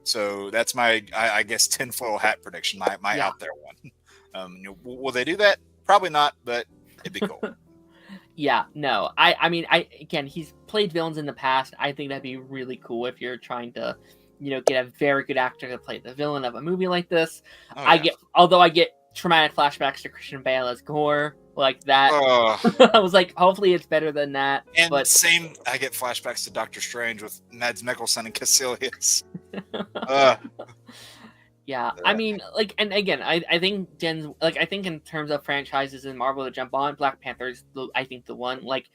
So that's my, I guess, tinfoil hat prediction. My out there one. Will they do that? Probably not, but it'd be cool. Yeah, no. I mean, again, he's played villains in the past. I think that'd be really cool if you're trying to, get a very good actor to play the villain of a movie like this. I get traumatic flashbacks to Christian Bale as Gore, like that. I was like, hopefully it's better than that. And I get flashbacks to Doctor Strange with Mads Mikkelsen and Caecilius. Yeah, I mean, like, and again, I think I think in terms of franchises in Marvel to jump on, Black Panther is, I think, the one. Like,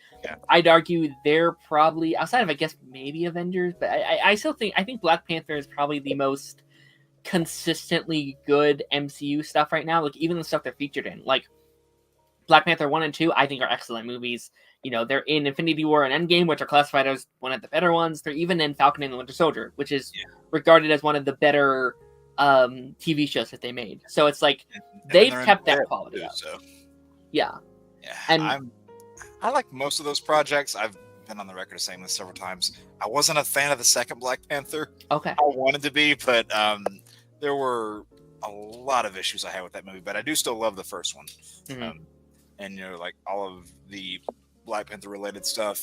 I'd argue they're probably, outside of, I guess, maybe Avengers, but I still think, I think Black Panther is probably the most consistently good MCU stuff right now. Like, even the stuff they're featured in. Like, Black Panther 1 and 2, I think, are excellent movies. They're in Infinity War and Endgame, which are classified as one of the better ones. They're even in Falcon and the Winter Soldier, which is regarded as one of the better TV shows that they made. So it's like they've kept that quality up. So. Yeah. And I like most of those projects. I've been on the record of saying this several times. I wasn't a fan of the second Black Panther. Okay. I wanted to be, but there were a lot of issues I had with that movie, but I do still love the first one. Mm-hmm. And like all of the Black Panther related stuff,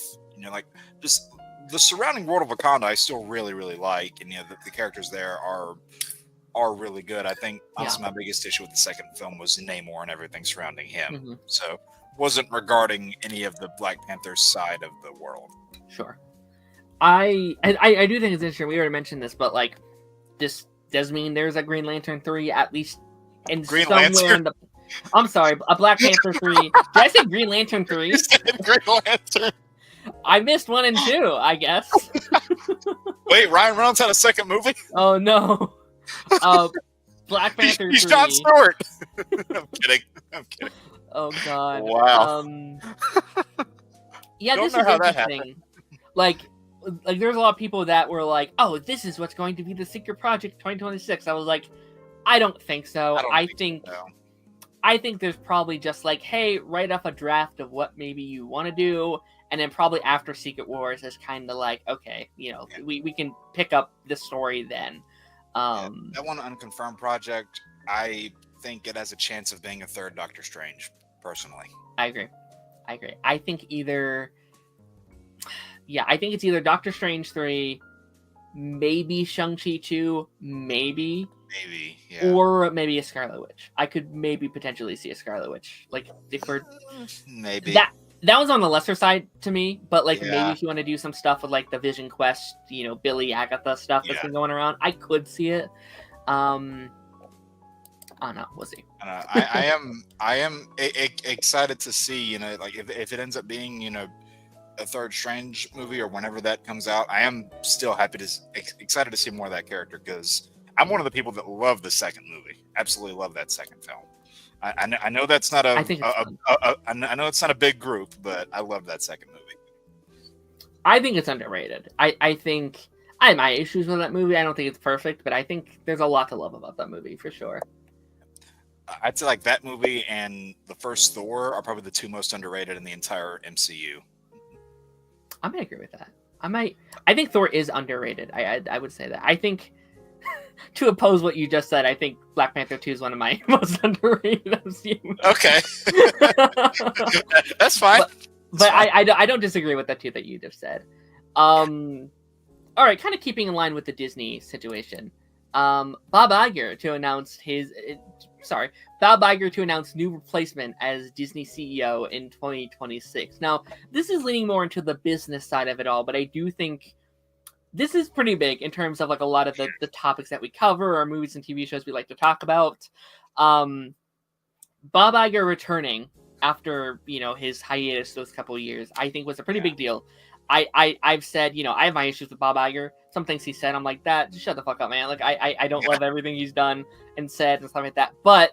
like just the surrounding world of Wakanda, I still really, really like, and the characters there are really good. I think honestly my biggest issue with the second film was Namor and everything surrounding him. Mm-hmm. So wasn't regarding any of the Black Panther side of the world. Sure. I do think it's interesting. We already mentioned this, but like this does mean there's a Green Lantern 3 at least in Green somewhere Lantern. In the. I'm sorry, a Black Panther 3. Did I say Green Lantern 3? Green Lantern. I missed 1 and 2, I guess. Wait, Ryan Reynolds had a second movie? Oh no. Black Panther 3. He's Jon Stewart. I'm kidding. Oh god. Wow. Yeah, this is interesting. Like there's a lot of people that were like, "Oh, this is what's going to be the secret project 2026." I was like, I don't think so. I don't think so. I think there's probably just like, hey, write up a draft of what maybe you want to do, and then probably after Secret Wars is kind of like, okay, we can pick up the story then. That one unconfirmed project, I think it has a chance of being a third Doctor Strange, personally. I agree. I think it's either Doctor Strange 3, maybe Shang-Chi 2, maybe, yeah. Or maybe a Scarlet Witch. I could maybe potentially see a Scarlet Witch. Like, if we're... Maybe. That was on the lesser side to me, but, like, maybe if you want to do some stuff with, like, the Vision Quest, Billy, Agatha stuff that's been going around, I could see it. I don't know. We'll see. I am excited to see, like, if it ends up being, a third Strange movie or whenever that comes out, I am still excited to see more of that character, because I'm one of the people that love the second movie. Absolutely love that second film. I know that's not I know it's not a big group, but I love that second movie. I think it's underrated. I think I have my issues with that movie. I don't think it's perfect, but I think there's a lot to love about that movie for sure. I'd say like that movie and the first Thor are probably the two most underrated in the entire MCU. I might agree with that. I think Thor is underrated. I would say that. I think to oppose what you just said, I think Black Panther 2 is one of my most underrated MCU movies. Okay. That's fine. But I don't disagree with that too that you just said. All right, kind of keeping in line with the Disney situation. Bob Iger to announce new replacement as Disney CEO in 2026. Now, this is leaning more into the business side of it all, but I do think this is pretty big in terms of like a lot of the topics that we cover or movies and TV shows we like to talk about. Bob Iger returning after, his hiatus those couple of years, I think was a pretty big deal. I've said, I have my issues with Bob Iger. Some things he said, I'm like, that, just shut the fuck up, man. Like, I don't love everything he's done and said and stuff like that. But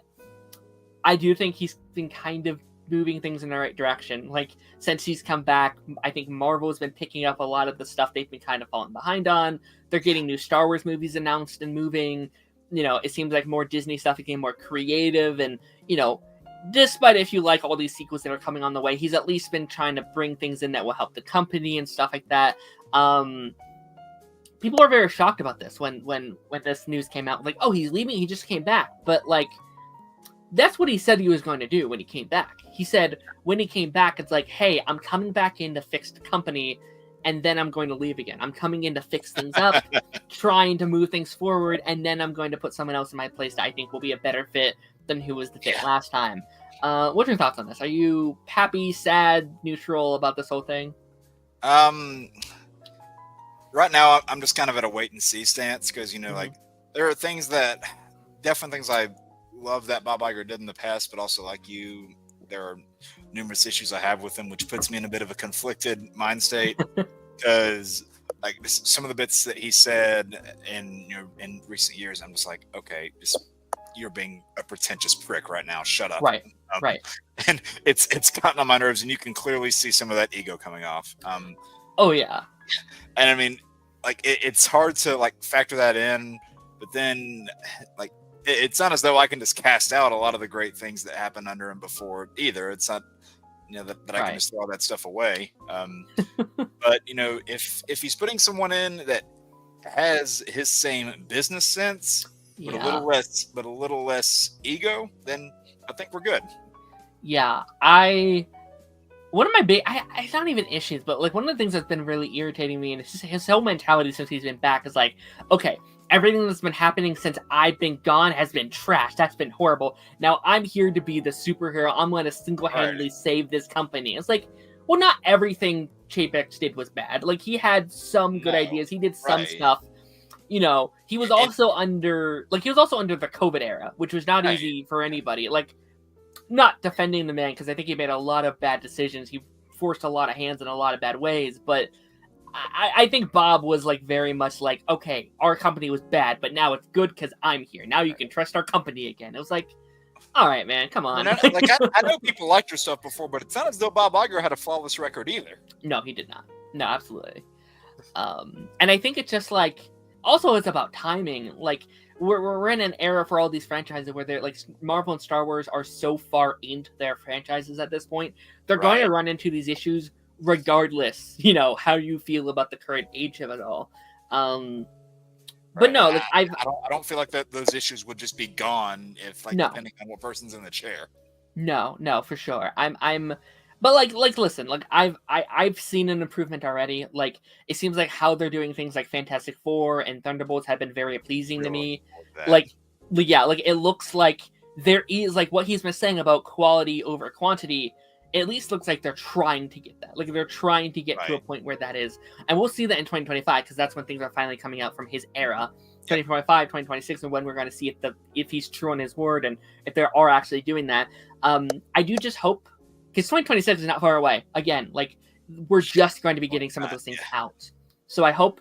I do think he's been kind of moving things in the right direction. Like, since he's come back, I think Marvel's been picking up a lot of the stuff they've been kind of falling behind on. They're getting new Star Wars movies announced and moving. It seems like more Disney stuff became more creative. And, despite if you like all these sequels that are coming on the way, he's at least been trying to bring things in that will help the company and stuff like that. People are very shocked about this when this news came out. Like, oh, he's leaving, he just came back. But, like, that's what he said he was going to do when he came back. He said when he came back, it's like, hey, I'm coming back in to fix the company, and then I'm going to leave again. I'm coming in to fix things up, trying to move things forward, and then I'm going to put someone else in my place that I think will be a better fit than who was the fit last time. What's your thoughts on this? Are you happy, sad, neutral about this whole thing? Right now, I'm just kind of at a wait and see stance because, like, there are definitely things I love that Bob Iger did in the past, but also like you, there are numerous issues I have with him, which puts me in a bit of a conflicted mind state because like some of the bits that he said in recent years, I'm just like, okay, you're being a pretentious prick right now. Shut up. Right. And it's gotten on my nerves, and you can clearly see some of that ego coming off. Oh yeah. And I mean, like it's hard to like factor that in, but then like it's not as though I can just cast out a lot of the great things that happened under him before either. It's not that I can just throw all that stuff away. But if he's putting someone in that has his same business sense, but a little less ego, then I think we're good. Yeah, one of my big, it's not even issues, but like one of the things that's been really irritating me, and it's just his whole mentality since he's been back is like, okay, everything that's been happening since I've been gone has been trash. That's been horrible. Now I'm here to be the superhero. I'm going to single-handedly save this company. It's like, well, not everything Chapek did was bad. Like he had some good ideas. He did some stuff. He was also under the COVID era, which was not easy for anybody. Like, not defending the man because I think he made a lot of bad decisions. He forced a lot of hands in a lot of bad ways, but I think Bob was like very much like, okay, our company was bad, but now it's good because I'm here. Now you can trust our company again. It was like, all right, man, come on. I know people liked your stuff before, but it's not as though Bob Iger had a flawless record either. No, he did not. No, absolutely. And I think it's just like, also it's about timing. Like we're in an era for all these franchises where they're like Marvel and Star Wars are so far into their franchises at this point, they're going to run into these issues regardless, you know, how you feel about the current age of it all. But no, like I don't feel like that those issues would just be gone if like depending on what person's in the chair. No, for sure. But like listen, like I've seen an improvement already. Like it seems like how they're doing things like Fantastic Four and Thunderbolts have been very pleasing to me. Like yeah, like it looks like there is like what he's been saying about quality over quantity. It at least looks like they're trying to get that. Like they're trying to get to a point where that is. And we'll see that in 2025 because that's when things are finally coming out from his era. 2025, 2026, and when we're going to see if he's true on his word and if they are actually doing that. I do just hope, because 2026 is not far away. Again, like we're just going to be getting some of those things out. So I hope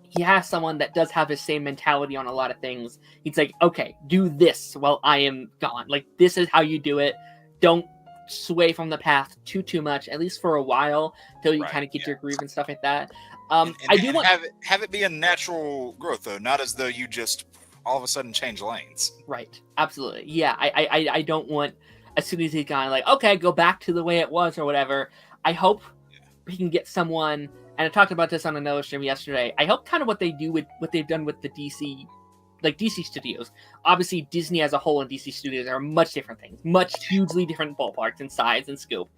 he has someone that does have his same mentality on a lot of things. He's like, okay, do this while I am gone. Like this is how you do it. Don't sway from the path too much, at least for a while, till you kind of get your groove and stuff like that. I do want have it be a natural growth though, not as though you just all of a sudden change lanes. Right. Absolutely. Yeah. I don't want as soon as he's gone, like, okay, go back to the way it was or whatever. I hope he can get someone, and I talked about this on another stream yesterday. I hope kind of what they do with what they've done with the DC, like DC studios. Obviously, Disney as a whole and DC studios are much different things, much hugely different ballparks in size and scope.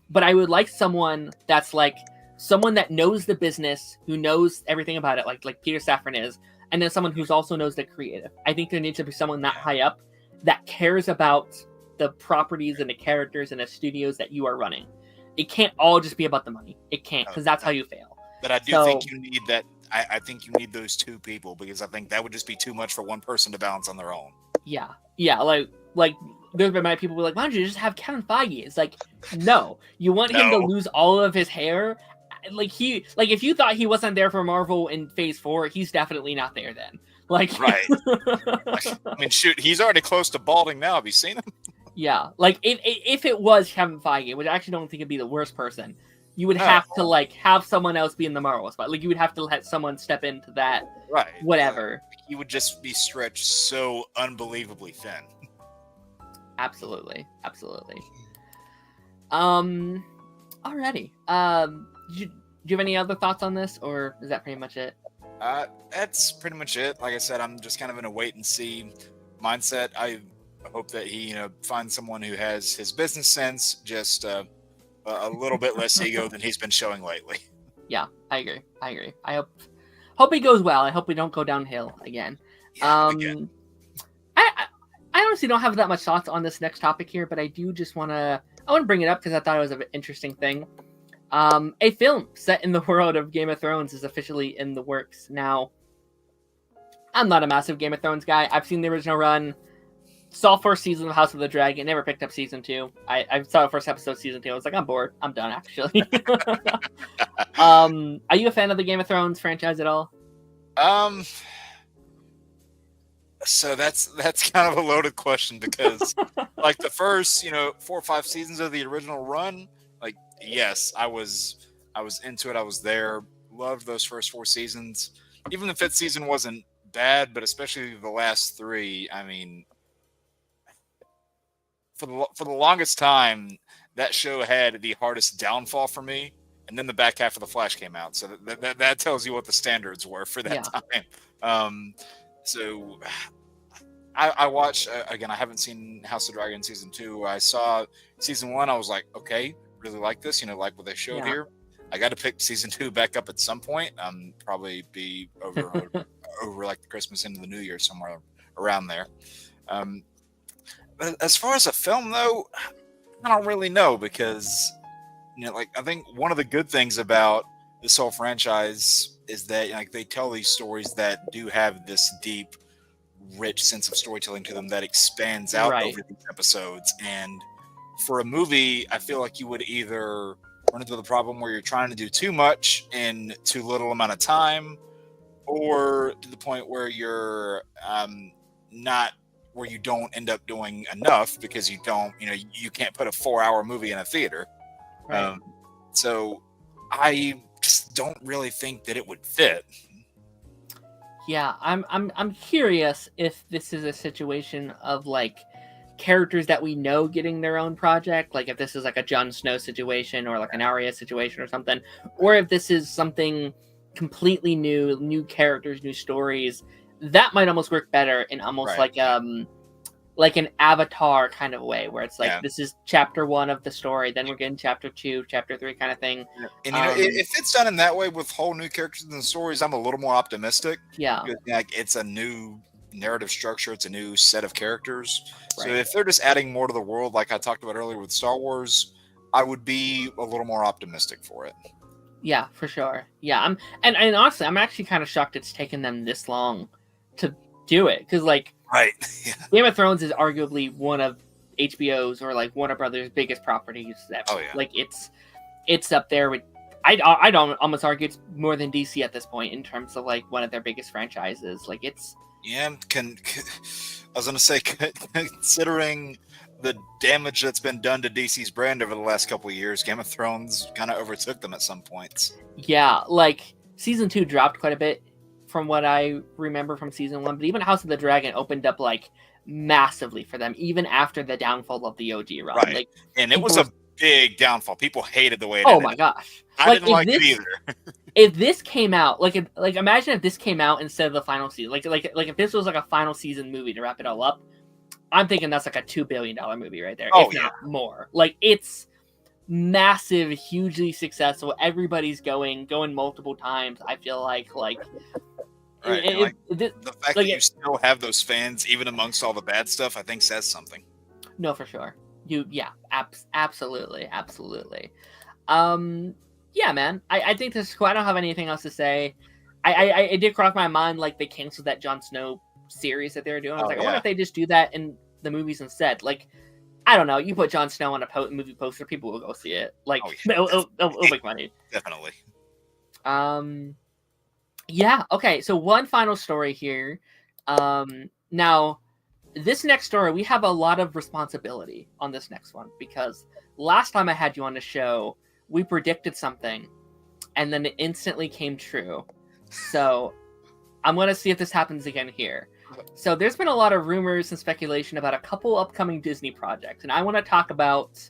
But I would like someone that's like someone that knows the business, who knows everything about it, like Peter Safran is, and then someone who's also knows the creative. I think there needs to be someone that high up that cares about the properties and the characters and the studios that you are running. It can't all just be about the money. It can't, because that's how you fail. But I do think you need that. I think you need those two people, because I think that would just be too much for one person to balance on their own. Yeah. Like there's been many people who are like, why don't you just have Kevin Feige? It's like, no, you want him to lose all of his hair. Like if you thought he wasn't there for Marvel in Phase 4, he's definitely not there then. Like, right. I mean, shoot, he's already close to balding now. Have you seen him? Yeah, like if it was Kevin Feige, which I actually don't think it'd be the worst person, you would have to like have someone else be in the Marvel spot. Like you would have to let someone step into that. Right. Whatever. He would just be stretched so unbelievably thin. Absolutely. Alrighty. Do you have any other thoughts on this, or is that pretty much it? That's pretty much it. Like I said, I'm just kind of in a wait and see mindset. I hope that he, finds someone who has his business sense, just a little bit less ego than he's been showing lately. Yeah, I agree. I hope he goes well. I hope we don't go downhill again. Again. I honestly don't have that much thoughts on this next topic here, but I do just want to bring it up because I thought it was an interesting thing. A film set in the world of Game of Thrones is officially in the works now. I'm not a massive Game of Thrones guy. I've seen the original run. Saw first season of House of the Dragon. Never picked up season 2. I saw the first episode of season 2. I was like, I'm bored. I'm done, actually. Are you a fan of the Game of Thrones franchise at all? So that's kind of a loaded question, because like the first 4 or 5 seasons of the original run, like yes, I was into it. I was there. Loved those first 4 seasons. Even the 5th season wasn't bad, but especially the last 3. I mean, for the longest time, that show had the hardest downfall for me. And then the back half of The Flash came out, so that tells you what the standards were for that time. So I watched again. I haven't seen House of Dragon season 2. I saw season 1. I was like, okay, really like this. Like what they showed here. I got to pick season 2 back up at some point. Probably be over like the Christmas into the New Year, somewhere around there. But as far as a film, though, I don't really know, because I think one of the good things about this whole franchise is that they tell these stories that do have this deep, rich sense of storytelling to them that expands out over these episodes. And for a movie, I feel like you would either run into the problem where you're trying to do too much in too little amount of time, or to the point where you're not, where you don't end up doing enough because you don't, you can't put a 4-hour movie in a theater. Right. So I just don't really think that it would fit. Yeah, I'm curious if this is a situation of like characters that we know getting their own project, like if this is like a Jon Snow situation or like an Arya situation or something, or if this is something completely new characters, new stories. That might almost work better in almost Right. like an Avatar kind of way, where it's like Yeah. this is chapter 1 of the story, then we're getting chapter 2, chapter 3 kind of thing. And if it's done in that way with whole new characters and stories, I'm a little more optimistic. Yeah, Because, like, it's a new narrative structure, it's a new set of characters. So right. if they're just adding more to the world, like I talked about earlier with Star Wars, I would be a little more optimistic for it. Yeah, for sure. Yeah, and honestly, I'm actually kind of shocked it's taken them this long to do it, because like Right. Yeah. Game of Thrones is arguably one of HBO's or like Warner Brothers' biggest properties ever. Oh, yeah. Like it's up there with I don't almost argue it's more than DC at this point in terms of like one of their biggest franchises. Like it's Yeah, I was gonna say, considering the damage that's been done to DC's brand over the last couple of years, Game of Thrones kind of overtook them at some points. yeah, like season 2 dropped quite a bit from what I remember from season 1, but even House of the Dragon opened up like massively for them even after the downfall of the OG run. Right. Like, And it was a big downfall. People hated the way it oh ended. my gosh. I didn't like it either. If this came out, like imagine if this came out instead of the final season. Like if this was like a final season movie to wrap it all up, I'm thinking that's like a $2 billion movie right there. Oh, if not more. Like it's massive, hugely successful. Everybody's going multiple times. I feel like Right. The fact like that you still have those fans, even amongst all the bad stuff, I think says something. no, for sure. Absolutely. Yeah, man. I think this is cool. I don't have anything else to say. It did cross my mind like they canceled that Jon Snow series that they were doing. I was like, I wonder if they just do that in the movies instead. Like, I don't know. You put Jon Snow on a movie poster, people will go see it. Like, it'll make money. Definitely. Yeah. Okay. So one final story here. Now, this next story, we have a lot of responsibility on this next one because last time I had you on the show, we predicted something, and then it instantly came true. So I'm going to see if this happens again here. So there's been a lot of rumors and speculation about a couple upcoming Disney projects, and I want to talk about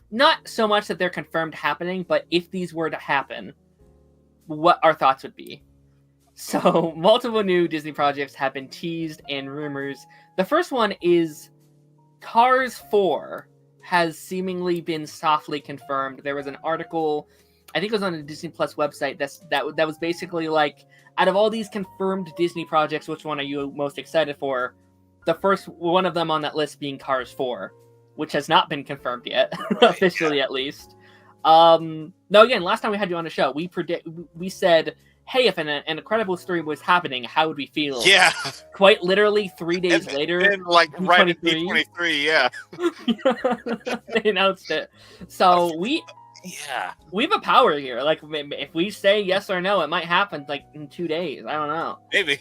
not so much that they're confirmed happening, but if these were to happen, what our thoughts would be. So multiple new Disney projects have been teased and rumors. The first one is Cars 4 has seemingly been softly confirmed. There was an article, I think it was on the Disney Plus website, that was basically like, out of all these confirmed Disney projects, which one are you most excited for? The first one of them on that list being Cars 4, which has not been confirmed yet, officially at least. No, again, last time we had you on the show, we said, hey, if an incredible story was happening, how would we feel? Yeah. Quite literally 3 days later. And like right at D23, yeah. They announced it. So we have a power here. Like if we say yes or no, it might happen like in 2 days. I don't know. Maybe.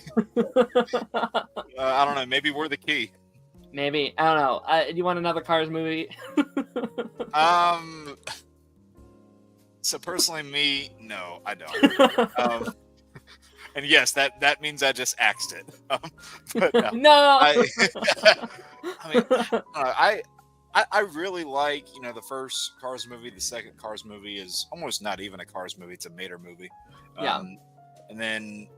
I don't know. Maybe we're the key. Maybe. I don't know. Do you want another Cars movie? So personally, me, no, I don't. And yes, that means I just axed it. But no. No. I really like, the first Cars movie. The second Cars movie is almost not even a Cars movie; it's a Mater movie. Yeah. And then,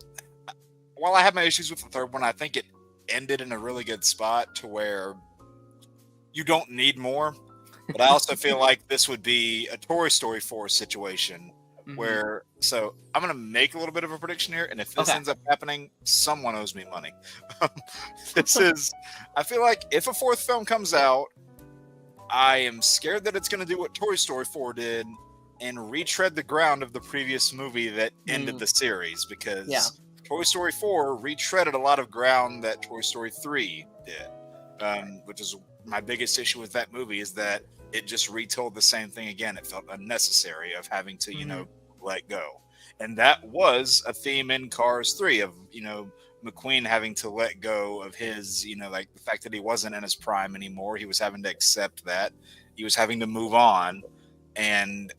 while I have my issues with the third one, I think it ended in a really good spot to where you don't need more. But I also feel like this would be a Toy Story 4 situation where, so I'm going to make a little bit of a prediction here. And if this ends up happening, someone owes me money. I feel like if a fourth film comes out, I am scared that it's going to do what Toy Story 4 did and retread the ground of the previous movie that ended the series, because Toy Story 4 retreaded a lot of ground that Toy Story 3 did, which is my biggest issue with that movie, is that it just retold the same thing again. It felt unnecessary of having to, let go. And that was a theme in Cars 3 of, McQueen having to let go of his, like the fact that he wasn't in his prime anymore. He was having to accept that. He was having to move on. And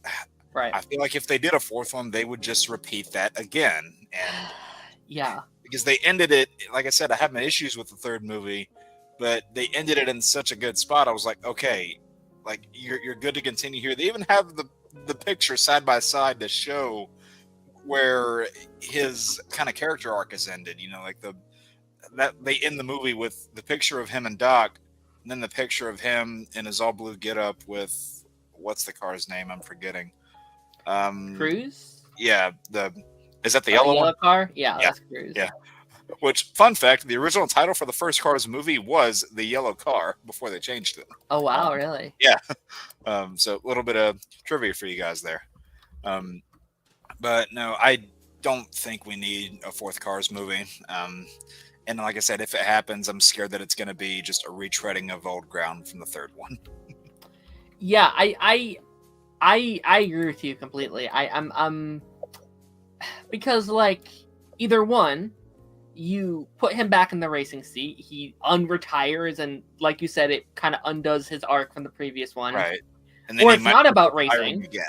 I feel like if they did a fourth one, they would just repeat that again. And because they ended it. Like I said, I had my issues with the third movie, but they ended it in such a good spot. I was like, okay, like you're good to continue here. They even have the picture side by side to show where his kind of character arc has ended. You know, like that they end the movie with the picture of him and Doc, and then the picture of him in his all blue getup with what's the car's name? I'm forgetting. Cruise? Yeah, is that the Oh, yellow yellow one? car? Yeah, Yeah, that's Cruise. yeah. Which, fun fact, the original title for the first Cars movie was The Yellow Car before they changed it. Oh wow, really? Yeah. So a little bit of trivia for you guys there. But no, I don't think we need a fourth Cars movie. And like I said, if it happens, I'm scared that it's going to be just a retreading of old ground from the third one. Yeah, I agree with you completely. I'm because like either one, you put him back in the racing seat, he unretires, and like you said, it kind of undoes his arc from the previous one. Right. And then Or it's not about racing. Again.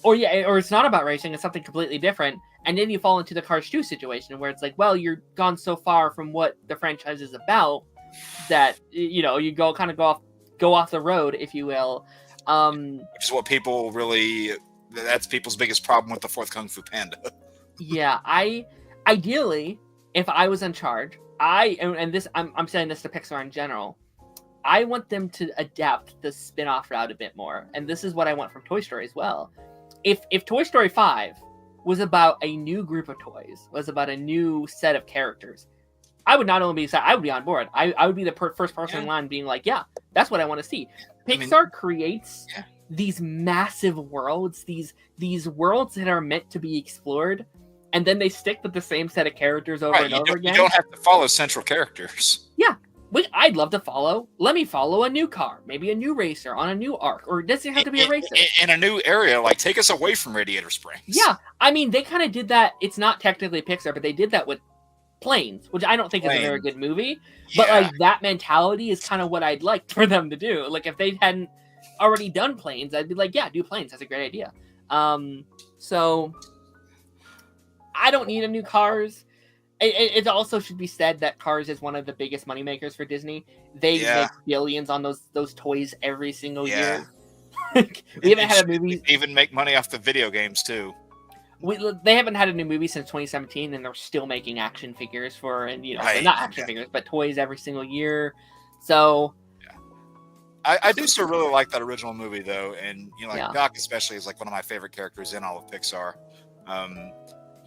Or it's not about racing, it's something completely different. And then you fall into the Cars 2 situation where it's like, well, you're gone so far from what the franchise is about that, you know, you go off the road, if you will. Which is what people really, that's people's biggest problem with the fourth Kung Fu Panda. Yeah, ideally, if I was in charge, I'm saying this to Pixar in general, I want them to adapt the spin-off route a bit more. And this is what I want from Toy Story as well. If Toy Story 5 was about a new group of toys, was about a new set of characters, I would not only be excited, I would be on board. I would be the first person in line being like, yeah, that's what I want to see. Pixar creates these massive worlds, these worlds that are meant to be explored, and then they stick with the same set of characters over and over again. You don't have to follow central characters. Yeah. I'd love to follow. Let me follow a new car, maybe a new racer on a new arc, or does it have to be a racer in a new area? Like, take us away from Radiator Springs. Yeah, I mean, they kind of did that. It's not technically Pixar, but they did that with Planes, which I don't think is a very good movie. But like that mentality is kind of what I'd like for them to do. Like if they hadn't already done Planes, I'd be like, yeah, do Planes. That's a great idea. So I don't need a new Cars. It also should be said that Cars is one of the biggest moneymakers for Disney. They make billions on those toys every single year. We haven't had a movie. Even make money off the video games too. They haven't had a new movie since 2017, and they're still making action figures not action figures, but toys every single year. So, I do still really like that original movie though, and Doc especially is like one of my favorite characters in all of Pixar.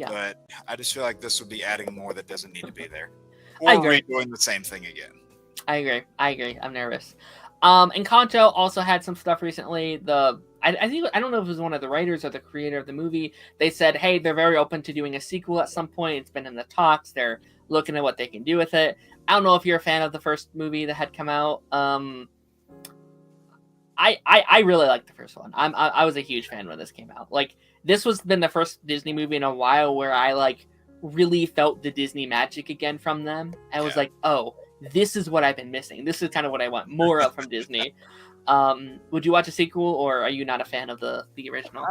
But I just feel like this would be adding more that doesn't need to be there. Or redoing the same thing again. I agree. I'm nervous. And Kanto also had some stuff recently. I don't know if it was one of the writers or the creator of the movie. They said, hey, they're very open to doing a sequel at some point. It's been in the talks. They're looking at what they can do with it. I don't know if you're a fan of the first movie that had come out. I really liked the first one. I was a huge fan when this came out. Like, this was been the first Disney movie in a while where I like really felt the Disney magic again from them. I was like, oh, this is what I've been missing. This is kind of what I want more of from Disney. Would you watch a sequel, or are you not a fan of the original?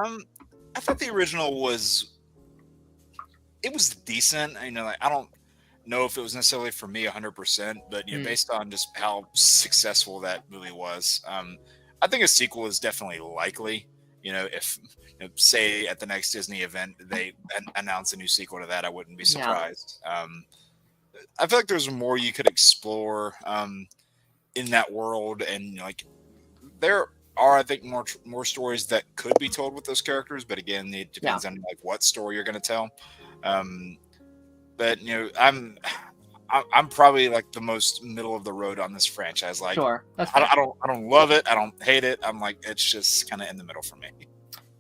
I thought the original was decent. I don't know if it was necessarily for me 100%, but based on just how successful that movie was, I think a sequel is definitely likely. If say at the next Disney event they announce a new sequel to that, I wouldn't be surprised. I feel like there's more you could explore in that world, and there are, I think, more stories that could be told with those characters. But again, it depends on what story you're going to tell. But I'm probably like the most middle of the road on this franchise. Like, sure, I don't love it. I don't hate it. I'm like, it's just kind of in the middle for me.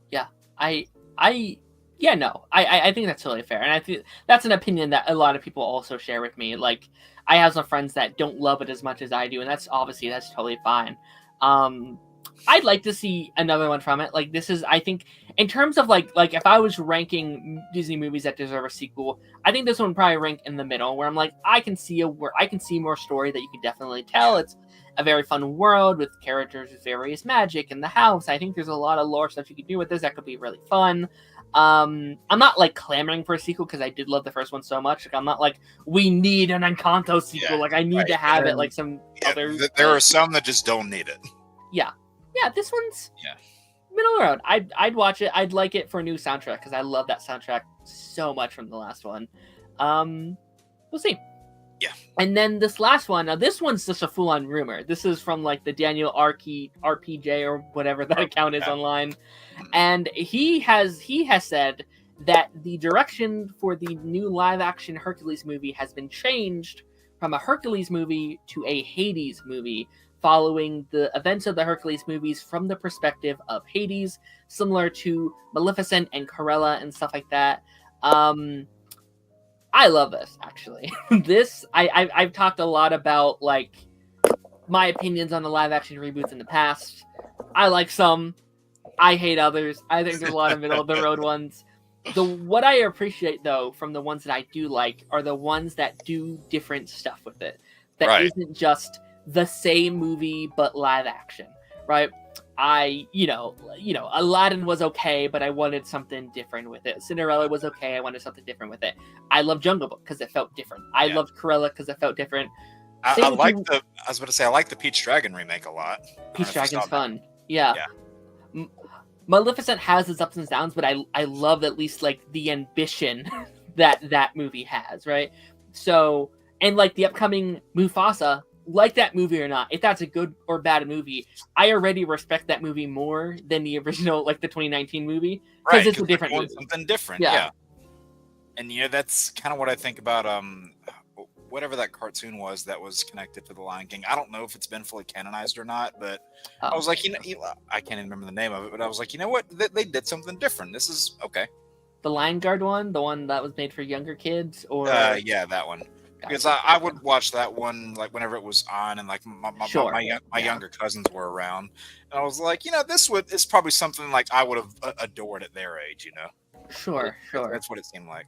Yeah, I think that's totally fair, and I think that's an opinion that a lot of people also share with me. Like, I have some friends that don't love it as much as I do, and that's totally fine. I'd like to see another one from it. Like, this is, I think, in terms of like if I was ranking Disney movies that deserve a sequel, I think this one would probably rank in the middle, where I'm like, I can see more story that you could definitely tell. It's a very fun world with characters with various magic in the house. I think there's a lot of lore stuff you could do with this that could be really fun. I'm not like clamoring for a sequel because I did love the first one so much. Like, I'm not like we need an Encanto sequel. Yeah, like I need right. to have And it like some other. there are some that just don't need it. Yeah, this one's Yeah. middle of the road. I'd watch it. I'd like it for a new soundtrack because I love that soundtrack so much from the last one. We'll see. Yeah. And then this last one. Now this one's just a full-on rumor. This is from like the Daniel RPJ or whatever that account is online, and he has said that the direction for the new live-action Hercules movie has been changed from a Hercules movie to a Hades movie, following the events of the Hercules movies from the perspective of Hades, similar to Maleficent and Cruella and stuff like that. I love this, actually. I've talked a lot about like my opinions on the live action reboots in the past. I like some, I hate others. I think there's a lot of middle of the road ones. What I appreciate though from the ones that I do like are the ones that do different stuff with it. That isn't just the same movie but live action, right? Aladdin was okay, but I wanted something different with it. Cinderella was okay, I wanted something different with it. I love Jungle Book because it felt different. I loved Cruella because it felt different. I like the Peach Dragon remake a lot. Peach Dragon's fun. Yeah. Maleficent has its ups and downs, but I love at least like the ambition that movie has, right? So, and like the upcoming Mufasa, like that movie or not, if that's a good or bad movie, I already respect that movie more than the original, like the 2019 movie, because it's a different movie. Something different, yeah. And that's kind of what I think about whatever that cartoon was that was connected to the Lion King. I don't know if it's been fully canonized or not, but I was like, I can't even remember the name of it, but I was like, you know what? They did something different. This is okay. The Lion Guard one, the one that was made for younger kids, or yeah, that one. Because I would watch that one like whenever it was on, and like my younger cousins were around, and I was like, this is probably something like I would have adored at their age, Sure. That's what it seemed like.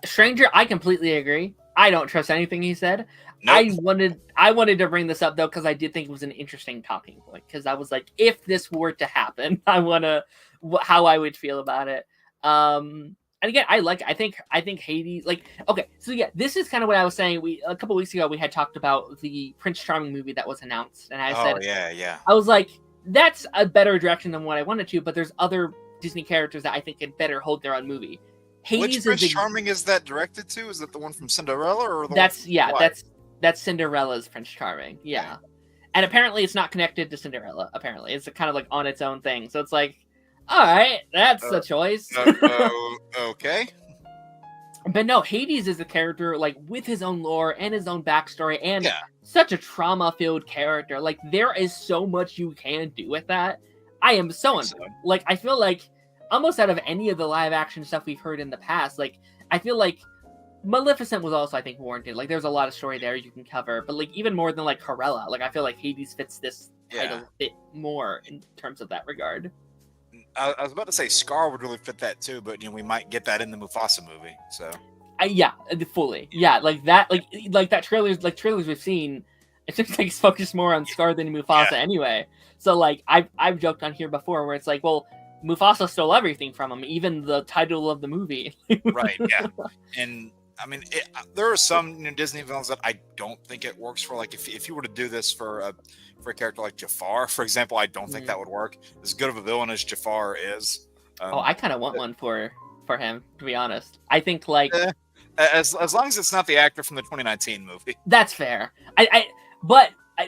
Stranger, I completely agree. I don't trust anything he said. Nope. I wanted to bring this up though because I did think it was an interesting talking point. Because I was like, if this were to happen, how I would feel about it. And again, I think Hades, like, okay, so yeah, this is kind of what I was saying. A couple weeks ago we had talked about the Prince Charming movie that was announced, and I said, I was like, that's a better direction than what I wanted to, but there's other Disney characters that I think can better hold their own movie. Hades Which Prince Charming is that directed to? Is that the one from Cinderella or the that's Cinderella's Prince Charming, yeah. And apparently it's not connected to Cinderella. Apparently it's kind of like on its own thing. So it's like, all right, that's a choice. Okay. But no, Hades is a character like with his own lore and his own backstory and such a trauma-filled character. Like there is so much you can do with that. I am so like I feel like almost out of any of the live action stuff we've heard in the past, like I feel like Maleficent was also I think warranted. Like there's a lot of story there you can cover, but like even more than like Cruella, like I feel like Hades fits this title a bit more in terms of that regard. I was about to say Scar would really fit that too, but we might get that in the Mufasa movie. So fully, like that, like that trailers we've seen. It seems like it's focused more on Scar than Mufasa anyway. So like I've joked on here before where it's like, well, Mufasa stole everything from him, even the title of the movie. Right. Yeah. And I mean, there are some Disney villains that I don't think it works for. Like if you were to do this for a character like Jafar, for example, I don't think that would work. As good of a villain as Jafar is. I kind of want one for him, to be honest. I think like as long as it's not the actor from the 2019 movie. That's fair. What I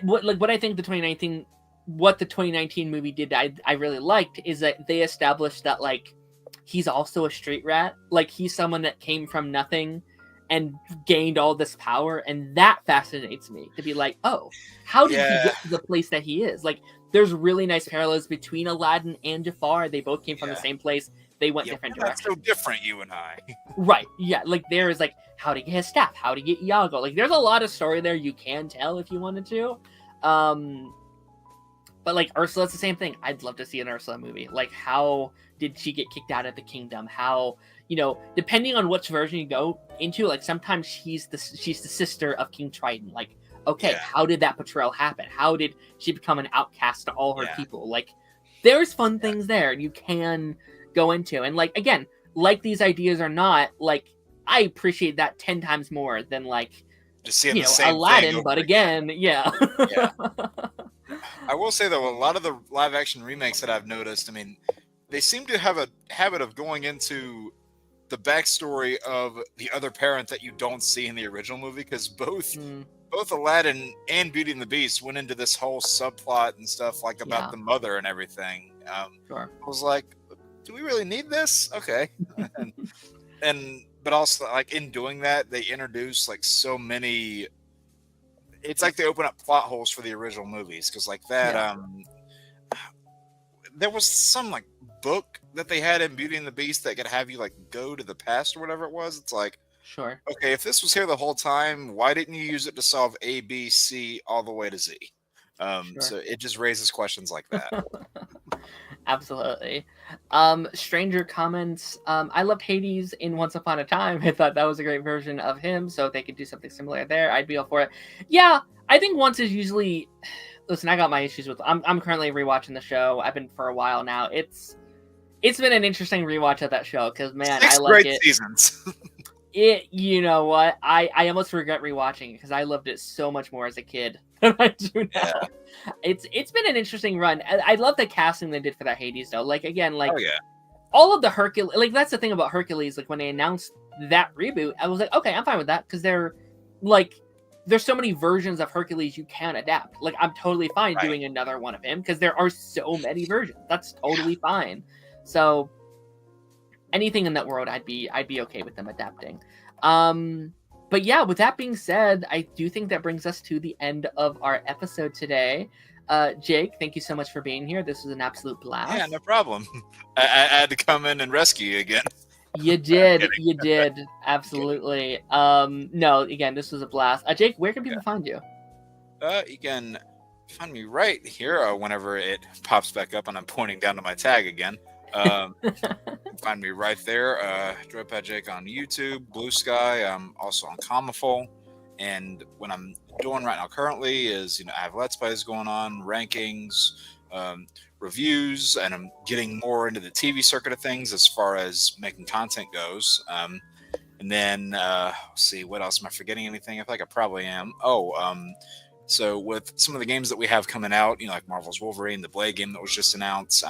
think the 2019 movie did I really liked is that they established that like he's also a street rat. Like he's someone that came from nothing and gained all this power, and that fascinates me to be like, oh, how did he get to the place that he is? Like there's really nice parallels between Aladdin and Jafar. They both came from the same place. They went different directions. That's so different, you and I. Right. Yeah. Like there is like how to get his staff, how to get Iago. Like there's a lot of story there you can tell if you wanted to. But like Ursula's the same thing. I'd love to see an Ursula movie. Like how did she get kicked out of the kingdom? How, depending on which version you go into, like sometimes she's the sister of King Triton. Like, okay, how did that betrayal happen? How did she become an outcast to all her people? Like there's fun things there. You can go into. And like, again, like these ideas or not, like I appreciate that 10 times more than like, just seeing you the know, same Aladdin, thing but over again, yeah. Yeah. I will say though, a lot of the live action remakes that I've noticed, I mean, they seem to have a habit of going into the backstory of the other parent that you don't see in the original movie, because both Aladdin and Beauty and the Beast went into this whole subplot and stuff like about Yeah. the mother and everything. Sure. I was like, do we really need this? Okay. But also like in doing that, they introduce like so many. It's like they open up plot holes for the original movies, because like that, there was some like book that they had in Beauty and the Beast that could have you like go to the past or whatever it was. It's like, Sure. okay, if this was here the whole time, why didn't you use it to solve A, B, C all the way to Z? Sure. So it just raises questions like that. Absolutely. Stranger comments. I loved Hades in Once Upon a Time. I thought that was a great version of him. So if they could do something similar there, I'd be all for it. Yeah, I think once is usually. Listen, I got my issues with. I'm currently rewatching the show. I've been for a while now. It's been an interesting rewatch of that show because man, 6 I like great it. seasons. You know what? I almost regret rewatching it because I loved it so much more as a kid than I do now. Yeah. It's been an interesting run. I love the casting they did for that Hades though. Like again, like Oh yeah. all of the Hercules. Like that's the thing about Hercules. Like when they announced that reboot, I was like, okay, I'm fine with that because they're like, there's so many versions of Hercules you can adapt. Like I'm totally fine Right. doing another one of him because there are so many versions. That's totally fine. So anything in that world, I'd be okay with them adapting. But yeah, with that being said, I do think that brings us to the end of our episode today. Jake, thank you so much for being here. This was an absolute blast. Yeah, no problem. I had to come in and rescue you again. You did. You did. Absolutely. No, again, this was a blast. Jake, where can people find you? You can find me right here whenever it pops back up and I'm pointing down to my tag again. Find me right there. Droidpad Jake on YouTube, Blue Sky. I'm also on Comiful. And what I'm doing right now currently is, I have Let's Plays going on, rankings, reviews, and I'm getting more into the TV circuit of things as far as making content goes. And then, let's see, what else? Am I forgetting anything? I feel like I probably am. So with some of the games that we have coming out, like Marvel's Wolverine, the Blade game that was just announced,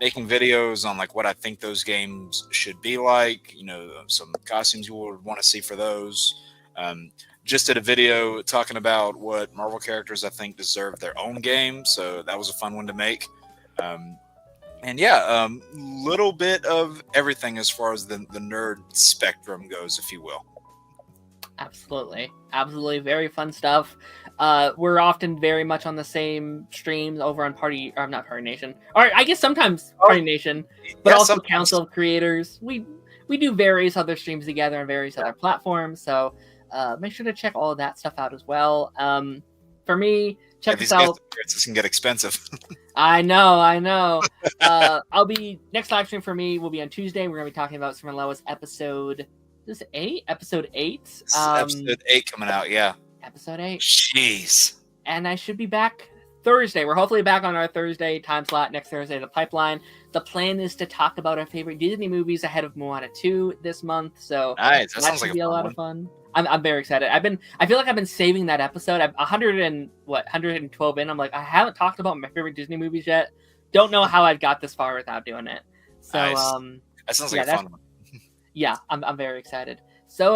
making videos on like what I think those games should be like, some costumes you would want to see for those. Just did a video talking about what Marvel characters I think deserve their own game, so that was a fun one to make. And yeah, little bit of everything as far as the nerd spectrum goes, if you will. Absolutely, very fun stuff. We're often very much on the same streams over on not Party Nation, or I guess sometimes Party Nation, but also sometimes Council of Creators. We do various other streams together on various other platforms, so make sure to check all of that stuff out as well. For me, check us out. This can get expensive. I know. Next live stream for me will be on Tuesday. We're gonna be talking about Super Lois episode. Is this 8? Episode 8. Episode 8 coming out, yeah. Episode 8. Jeez. And I should be back Thursday. We're hopefully back on our Thursday time slot next Thursday. The pipeline. The plan is to talk about our favorite Disney movies ahead of Moana 2 this month. So nice. That should be a lot of fun. I'm very excited. I feel like I've been saving that episode. I'm 112 in. I'm like, I haven't talked about my favorite Disney movies yet. Don't know how I got this far without doing it. So nice. That sounds like a fun one. Yeah, I'm very excited. So,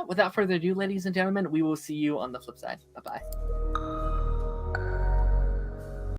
without further ado, ladies and gentlemen, we will see you on the flip side. Bye-bye.